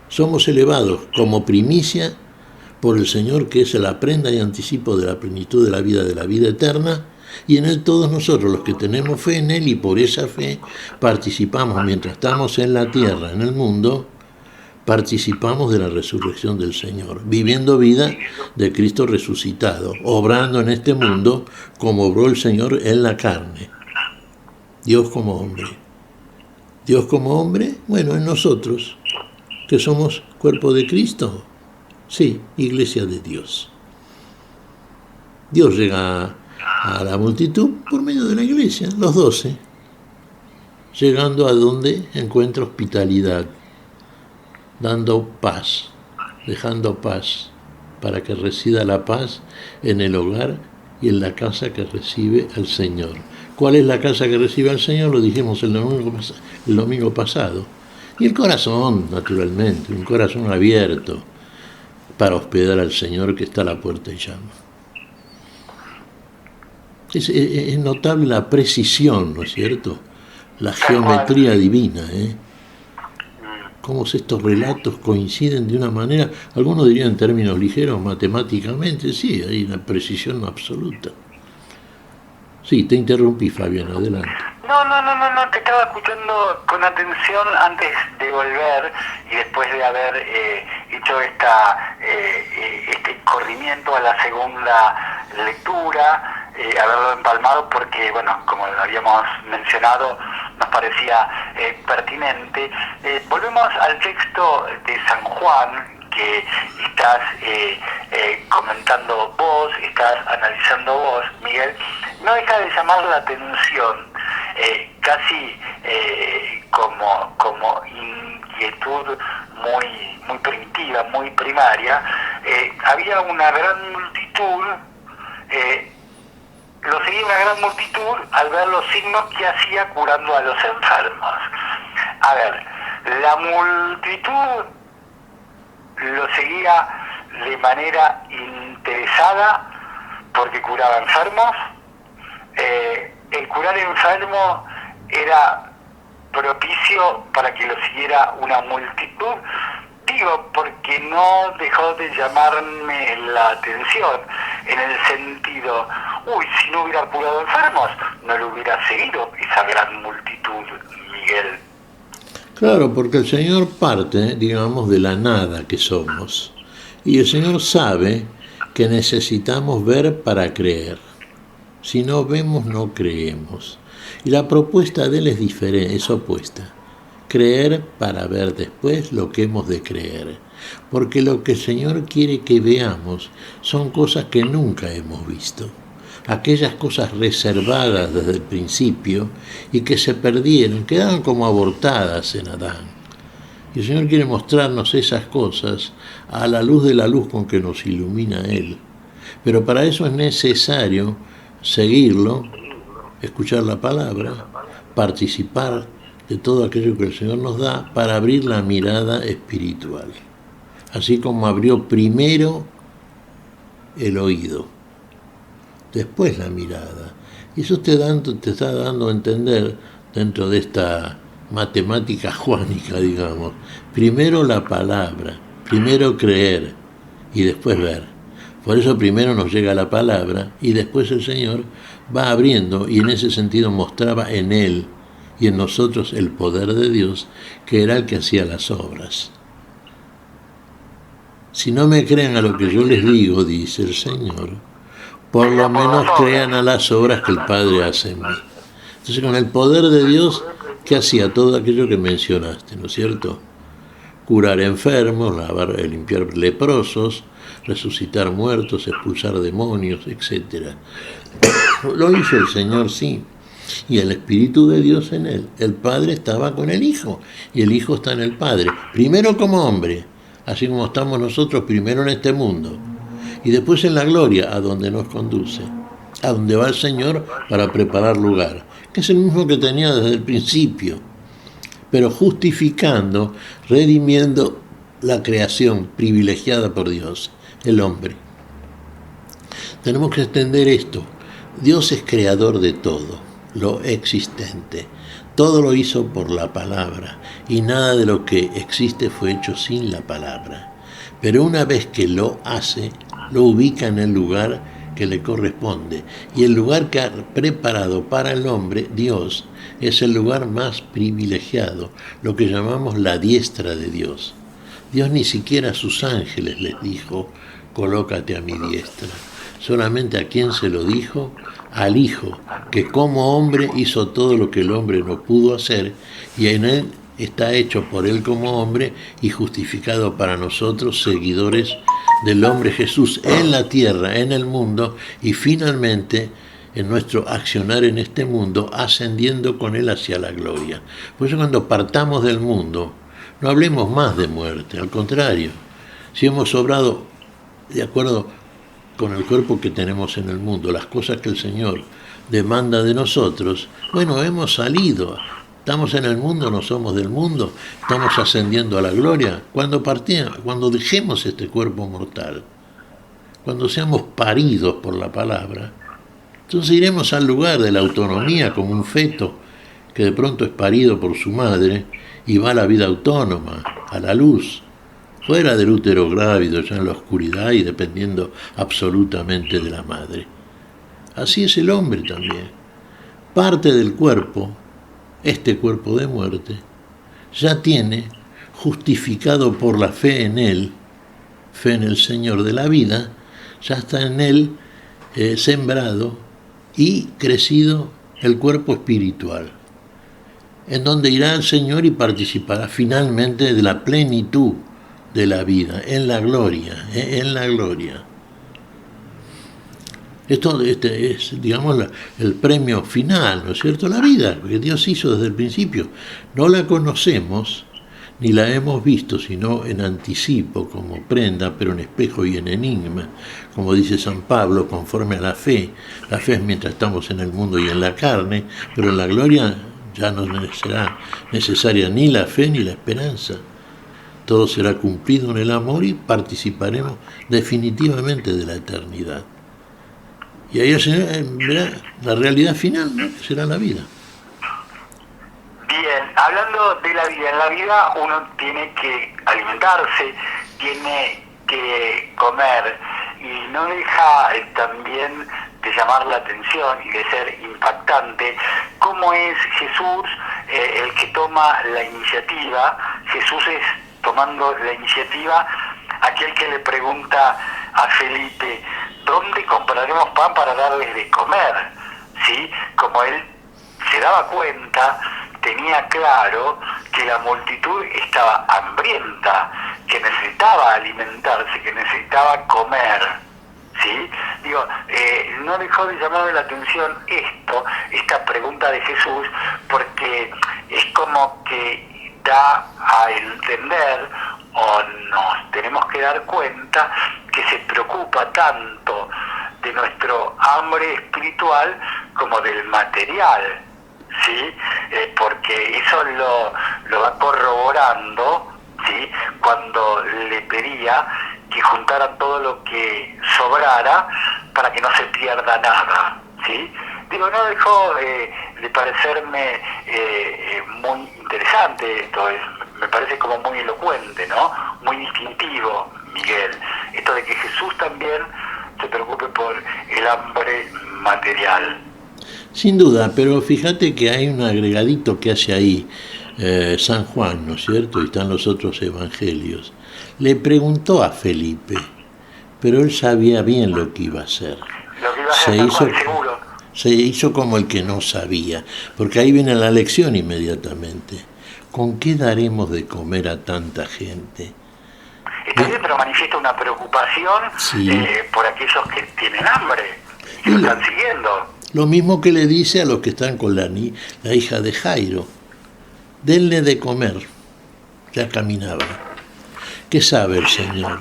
Somos elevados como primicia por el Señor, que es la prenda y anticipo de la plenitud de la vida eterna, y en Él todos nosotros, los que tenemos fe en Él, y por esa fe participamos mientras estamos en la tierra, en el mundo, participamos de la resurrección del Señor, viviendo vida de Cristo resucitado, obrando en este mundo como obró el Señor en la carne. Dios como hombre. Dios como hombre, bueno, en nosotros, que somos cuerpo de Cristo. Sí, iglesia de Dios. Dios llega a la multitud por medio de la iglesia, los 12, llegando a donde encuentra hospitalidad, dando paz, dejando paz, para que resida la paz en el hogar y en la casa que recibe al Señor. ¿Cuál es la casa que recibe al Señor? Lo dijimos el domingo pasado. Y el corazón, naturalmente, un corazón abierto para hospedar al Señor que está a la puerta y llama. Es notable la precisión, ¿no es cierto? La geometría divina, Cómo estos relatos coinciden de una manera, algunos dirían en términos ligeros, matemáticamente, sí, hay una precisión absoluta. Sí, te interrumpí, Fabián, adelante. No, te estaba escuchando con atención antes de volver y después de haber hecho este corrimiento a la segunda lectura, haberlo empalmado porque, bueno, como lo habíamos mencionado, nos parecía pertinente. Volvemos al texto de San Juan, que estás comentando vos, estás analizando vos, Miguel. No deja de llamar la atención, casi como inquietud muy primitiva, muy primaria. Había una gran multitud, lo seguía una gran multitud al ver los signos que hacía curando a los enfermos. A ver, la multitud lo seguía de manera interesada porque curaba enfermos. El curar enfermo era propicio para que lo siguiera una multitud. Digo, porque no dejó de llamarme la atención, en el sentido, si no hubiera curado enfermos, no lo hubiera seguido esa gran multitud, Miguel. Claro, porque el Señor parte, digamos, de la nada que somos. Y el Señor sabe que necesitamos ver para creer. Si no vemos, no creemos. Y la propuesta de Él es diferente, es opuesta. Creer para ver después lo que hemos de creer. Porque lo que el Señor quiere que veamos son cosas que nunca hemos visto. Aquellas cosas reservadas desde el principio y que se perdieron, quedaron como abortadas en Adán. Y el Señor quiere mostrarnos esas cosas a la luz de la luz con que nos ilumina Él. Pero para eso es necesario seguirlo, escuchar la palabra, participar de todo aquello que el Señor nos da para abrir la mirada espiritual. Así como abrió primero el oído, después la mirada. Y eso te está dando a entender, dentro de esta matemática juánica, digamos, primero la palabra, primero creer y después ver. Por eso primero nos llega la palabra y después el Señor va abriendo, y en ese sentido mostraba en Él y en nosotros el poder de Dios, que era el que hacía las obras. Si no me creen a lo que yo les digo, dice el Señor, por lo menos crean a las obras que el Padre hace en mí. Entonces, con el poder de Dios que hacía todo aquello que mencionaste, ¿no es cierto? Curar enfermos, limpiar leprosos, resucitar muertos, expulsar demonios, etc. Lo hizo el Señor, sí, y el Espíritu de Dios en él. El Padre estaba con el Hijo, y el Hijo está en el Padre. Primero como hombre, así como estamos nosotros primero en este mundo, y después en la gloria, a donde nos conduce, a donde va el Señor para preparar lugar, que es el mismo que tenía desde el principio, pero justificando, redimiendo la creación privilegiada por Dios, el hombre. Tenemos que entender esto. Dios es creador de todo, lo existente. Todo lo hizo por la palabra, y nada de lo que existe fue hecho sin la palabra. Pero una vez que lo hace, lo ubica en el lugar que le corresponde, y el lugar que ha preparado para el hombre, Dios, es el lugar más privilegiado, lo que llamamos la diestra de Dios. Dios ni siquiera a sus ángeles les dijo, colócate a mi diestra. Solamente a quien se lo dijo, al Hijo, que como hombre hizo todo lo que el hombre no pudo hacer, y en él está hecho por él como hombre y justificado para nosotros, seguidores del hombre Jesús en la tierra, en el mundo, y finalmente en nuestro accionar en este mundo, ascendiendo con él hacia la gloria. Por eso cuando partamos del mundo, no hablemos más de muerte, al contrario, si hemos obrado de acuerdo con el cuerpo que tenemos en el mundo, las cosas que el Señor demanda de nosotros, bueno, hemos salido, estamos en el mundo, no somos del mundo, estamos ascendiendo a la gloria. Cuando dejemos este cuerpo mortal, cuando seamos paridos por la palabra, entonces iremos al lugar de la autonomía como un feto que de pronto es parido por su madre y va a la vida autónoma, a la luz, fuera del útero grávido, ya en la oscuridad y dependiendo absolutamente de la madre. Así es el hombre también. Parte del cuerpo, este cuerpo de muerte, ya tiene, justificado por la fe en él, fe en el Señor de la vida, ya está en él sembrado y crecido el cuerpo espiritual, en donde irá el Señor y participará finalmente de la plenitud de la vida, en la gloria, en la gloria. Esto es, digamos, el premio final, ¿no es cierto? La vida, que Dios hizo desde el principio. No la conocemos, ni la hemos visto, sino en anticipo, como prenda, pero en espejo y en enigma, como dice San Pablo, conforme a la fe. La fe es mientras estamos en el mundo y en la carne, pero en la gloria ya no será necesaria ni la fe ni la esperanza. Todo será cumplido en el amor y participaremos definitivamente de la eternidad. Y ahí el Señor verá la realidad final, ¿no? Que será la vida. Bien, hablando de la vida, en la vida uno tiene que alimentarse, tiene que comer, y no deja también de llamar la atención y de ser impactante cómo es Jesús el que toma la iniciativa. Jesús es, tomando la iniciativa, aquel que le pregunta a Felipe, ¿dónde compraremos pan para darles de comer? ¿Sí? Como él se daba cuenta, tenía claro que la multitud estaba hambrienta, que necesitaba alimentarse, que necesitaba comer. ¿Sí? Digo, no dejó de llamarme la atención esta pregunta de Jesús, porque es como que da a entender, o nos tenemos que dar cuenta, que se preocupa tanto de nuestro hambre espiritual como del material, ¿sí? Porque eso lo va corroborando, ¿sí? Cuando le pedía que juntaran todo lo que sobrara para que no se pierda nada, ¿sí? Digo, no dejó de parecerme muy interesante esto, me parece como muy elocuente, ¿no? Muy distintivo, Miguel. Esto de que Jesús también se preocupe por el hambre material. Sin duda, pero fíjate que hay un agregadito que hace ahí San Juan, ¿no es cierto? Y están los otros evangelios. Le preguntó a Felipe, pero él sabía bien lo que iba a hacer. Lo que iba a hacer, seguro. Se hizo como el que no sabía, porque ahí viene la lección inmediatamente. ¿Con qué daremos de comer a tanta gente? Está bien, pero manifiesta una preocupación Sí. Por aquellos que tienen hambre, que lo están siguiendo. Lo mismo que le dice a los que están con la hija de Jairo. Denle de comer. Ya caminaba. ¿Qué sabe el Señor?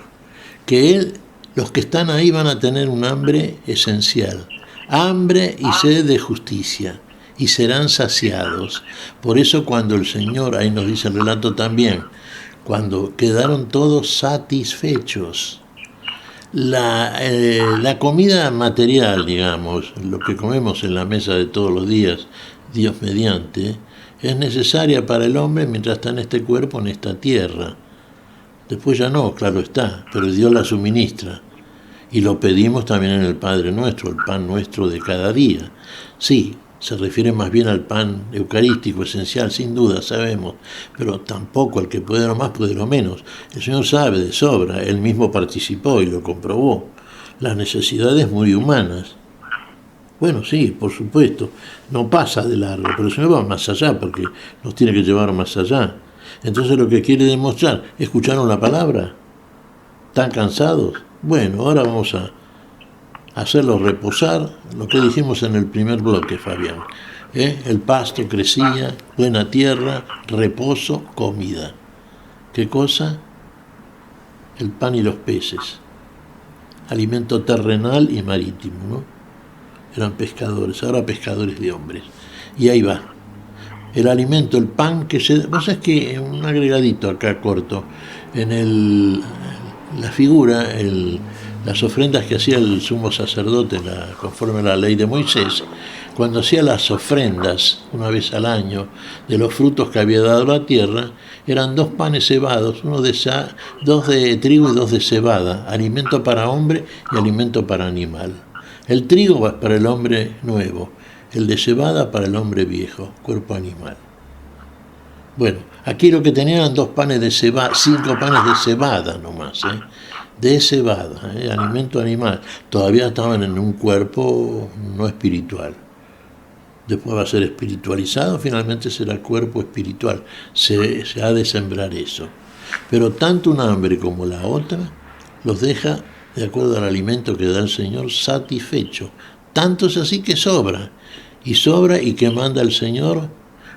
Que los que están ahí van a tener un hambre esencial. Hambre y sed de justicia. Y serán saciados. Por eso cuando el Señor, ahí nos dice el relato también, cuando quedaron todos satisfechos. La comida material, digamos, lo que comemos en la mesa de todos los días, Dios mediante, es necesaria para el hombre mientras está en este cuerpo, en esta tierra. Después ya no, claro está, pero Dios la suministra. Y lo pedimos también en el Padre Nuestro, el pan nuestro de cada día. Sí, se refiere más bien al pan eucarístico, esencial, sin duda, sabemos, pero tampoco el que puede lo más puede lo menos. El Señor sabe de sobra, Él mismo participó y lo comprobó. Las necesidades muy humanas. Bueno, sí, por supuesto, no pasa de largo, pero el Señor va más allá, porque nos tiene que llevar más allá. Entonces lo que quiere demostrar, ¿escucharon la palabra? ¿Están cansados? Bueno, ahora vamos a hacerlos reposar, lo que dijimos en el primer bloque, Fabián. El pasto crecía, buena tierra, reposo, comida. ¿Qué cosa? El pan y los peces. Alimento terrenal y marítimo, ¿no? Eran pescadores, ahora pescadores de hombres. Y ahí va. El alimento, el pan que se... Vos sabés que un agregadito acá corto, en la figura, las ofrendas que hacía el sumo sacerdote conforme a la ley de Moisés, cuando hacía las ofrendas una vez al año de los frutos que había dado la tierra, eran 2 panes cebados, 2 de trigo y 2 de cebada, alimento para hombre y alimento para animal. El trigo va para el hombre nuevo, el de cebada para el hombre viejo, cuerpo animal. Bueno, aquí lo que tenían eran 2 panes de cebada, 5 panes de cebada nomás, de cebada, alimento animal. Todavía estaban en un cuerpo no espiritual. Después va a ser espiritualizado, finalmente será cuerpo espiritual. Se ha de sembrar eso. Pero tanto un hambre como la otra los deja, de acuerdo al alimento que da el Señor, satisfecho. Tanto es así que sobra. Y sobra y que manda el Señor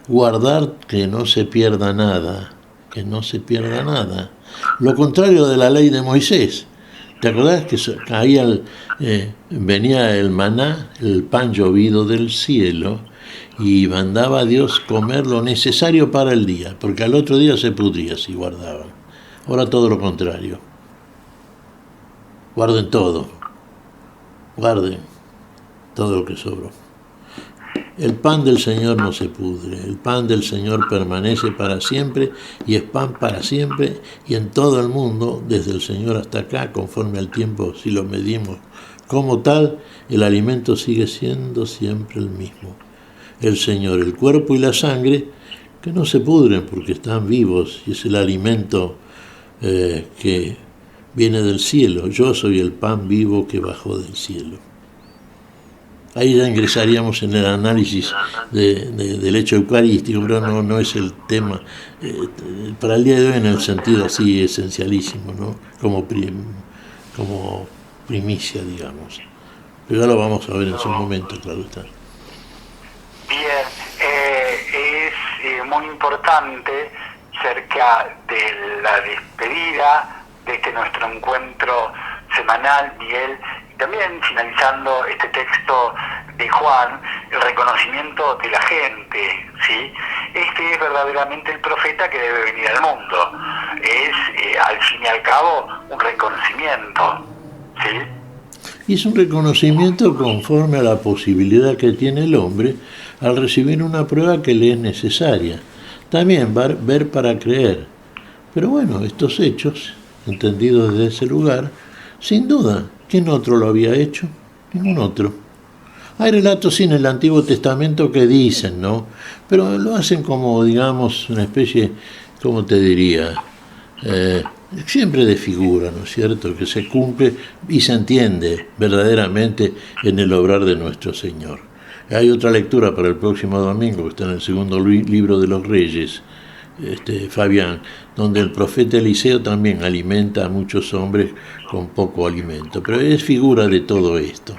guardar que no se pierda nada. Que no se pierda nada. Lo contrario de la ley de Moisés. ¿Te acordás que caía venía el maná, el pan llovido del cielo, y mandaba a Dios comer lo necesario para el día, porque al otro día se pudría si guardaban? Ahora todo lo contrario. Guarden todo. Guarden todo lo que sobró. El pan del Señor no se pudre, el pan del Señor permanece para siempre y es pan para siempre y en todo el mundo, desde el Señor hasta acá, conforme al tiempo, si lo medimos como tal, el alimento sigue siendo siempre el mismo. El Señor, el cuerpo y la sangre, que no se pudren porque están vivos y es el alimento que viene del cielo. Yo soy el pan vivo que bajó del cielo. Ahí ya ingresaríamos en el análisis del hecho eucarístico, pero no es el tema. Para el día de hoy en el sentido así esencialísimo, ¿no? Como primicia, digamos. Pero ya lo vamos a ver en su momento, claro está. Bien, es muy importante cerca de la despedida de este nuestro encuentro semanal, Miguel, y también finalizando este texto de Juan, el reconocimiento de la gente, ¿sí? Este es verdaderamente el profeta que debe venir al mundo. Es, al fin y al cabo, un reconocimiento, ¿sí? Y es un reconocimiento conforme a la posibilidad que tiene el hombre al recibir una prueba que le es necesaria. También ver para creer. Pero bueno, estos hechos, entendidos desde ese lugar, sin duda, ¿quién otro lo había hecho? Ningún otro. Hay relatos sí en el Antiguo Testamento que dicen, ¿no? Pero lo hacen como, digamos, una especie, ¿cómo te diría? Siempre de figura, ¿no es cierto?, que se cumple y se entiende verdaderamente en el obrar de nuestro Señor. Hay otra lectura para el próximo domingo, que está en el segundo libro de los Reyes, Fabián, donde el profeta Eliseo también alimenta a muchos hombres con poco alimento. Pero es figura de todo esto,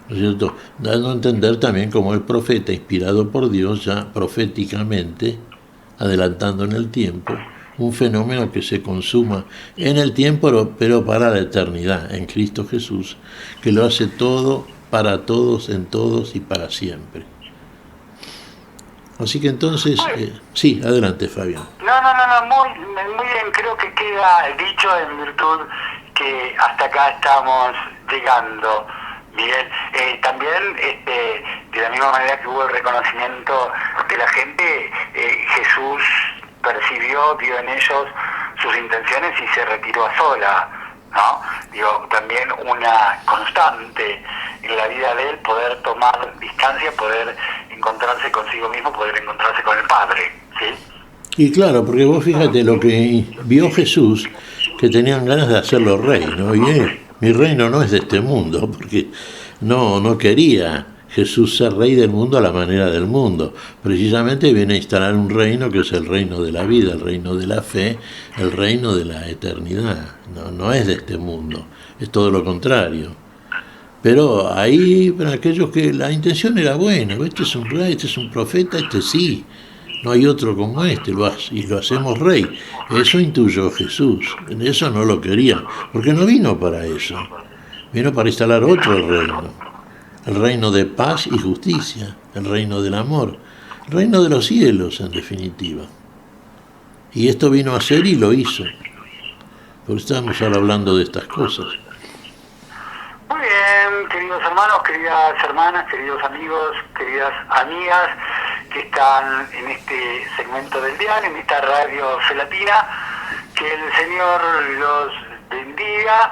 ¿no es cierto? Dando a entender también como el profeta, inspirado por Dios, ya proféticamente, adelantando en el tiempo, un fenómeno que se consuma en el tiempo, pero para la eternidad, en Cristo Jesús, que lo hace todo, para todos, en todos y para siempre. Así que entonces, sí, adelante, Fabián. No, muy bien, creo que queda dicho en virtud que hasta acá estamos llegando, Miguel. También, de la misma manera que hubo el reconocimiento de la gente, Jesús percibió, vio en ellos sus intenciones y se retiró a sola, ¿no? Digo, también una constante en la vida de él, poder tomar distancia, poder encontrarse consigo mismo, poder encontrarse con el Padre, ¿sí? Y claro, porque vos fíjate lo que vio Jesús, que tenían ganas de hacerlo rey, ¿no? Y mi reino no es de este mundo, porque no quería Jesús ser rey del mundo a la manera del mundo. Precisamente viene a instalar un reino que es el reino de la vida, el reino de la fe, el reino de la eternidad. No es de este mundo, es todo lo contrario. Pero ahí, para aquellos que la intención era buena, este es un rey, este es un profeta, este sí, no hay otro como este, y lo hacemos rey. Eso intuyó Jesús, eso no lo quería, porque no vino para eso, vino para instalar otro reino, el reino de paz y justicia, el reino del amor, el reino de los cielos, en definitiva. Y esto vino a ser y lo hizo. Por eso estamos ahora hablando de estas cosas. Muy bien, queridos hermanos, queridas hermanas, queridos amigos, queridas amigas que están en este segmento del día, en esta radio Fe Latina, que el Señor los bendiga.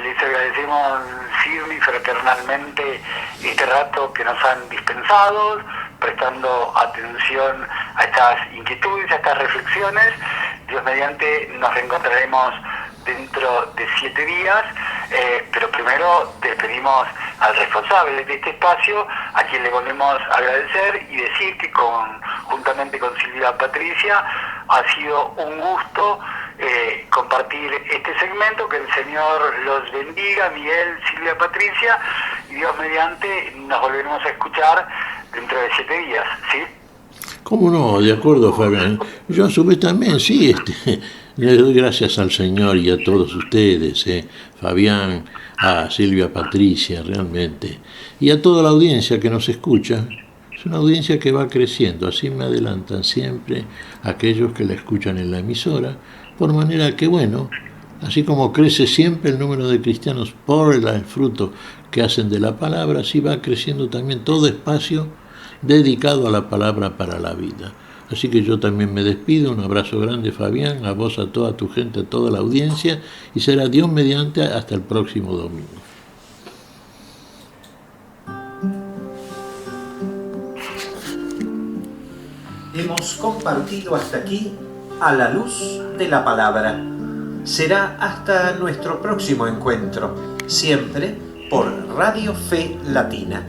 Les agradecemos firme y fraternalmente este rato que nos han dispensado, prestando atención a estas inquietudes, a estas reflexiones. Dios mediante nos reencontraremos dentro de 7 días, pero primero despedimos al responsable de este espacio, a quien le volvemos a agradecer y decir que juntamente con Silvia Patricia ha sido un gusto compartir este segmento. Que el Señor los bendiga, Miguel, Silvia, Patricia, y Dios mediante nos volveremos a escuchar dentro de 7 días, ¿sí? ¿Cómo no? De acuerdo, Fabián. Yo a su vez también, sí, le doy gracias al Señor y a todos ustedes, Fabián, a Silvia, Patricia, realmente, y a toda la audiencia que nos escucha. Es una audiencia que va creciendo, así me adelantan siempre aquellos que la escuchan en la emisora, por manera que, bueno, así como crece siempre el número de cristianos por el fruto que hacen de la palabra, así va creciendo también todo espacio dedicado a la palabra para la vida. Así que yo también me despido, un abrazo grande, Fabián, a vos, a toda tu gente, a toda la audiencia, y será Dios mediante hasta el próximo domingo. Hemos compartido hasta aquí a la luz de la palabra. Será hasta nuestro próximo encuentro, siempre por Radio Fe Latina.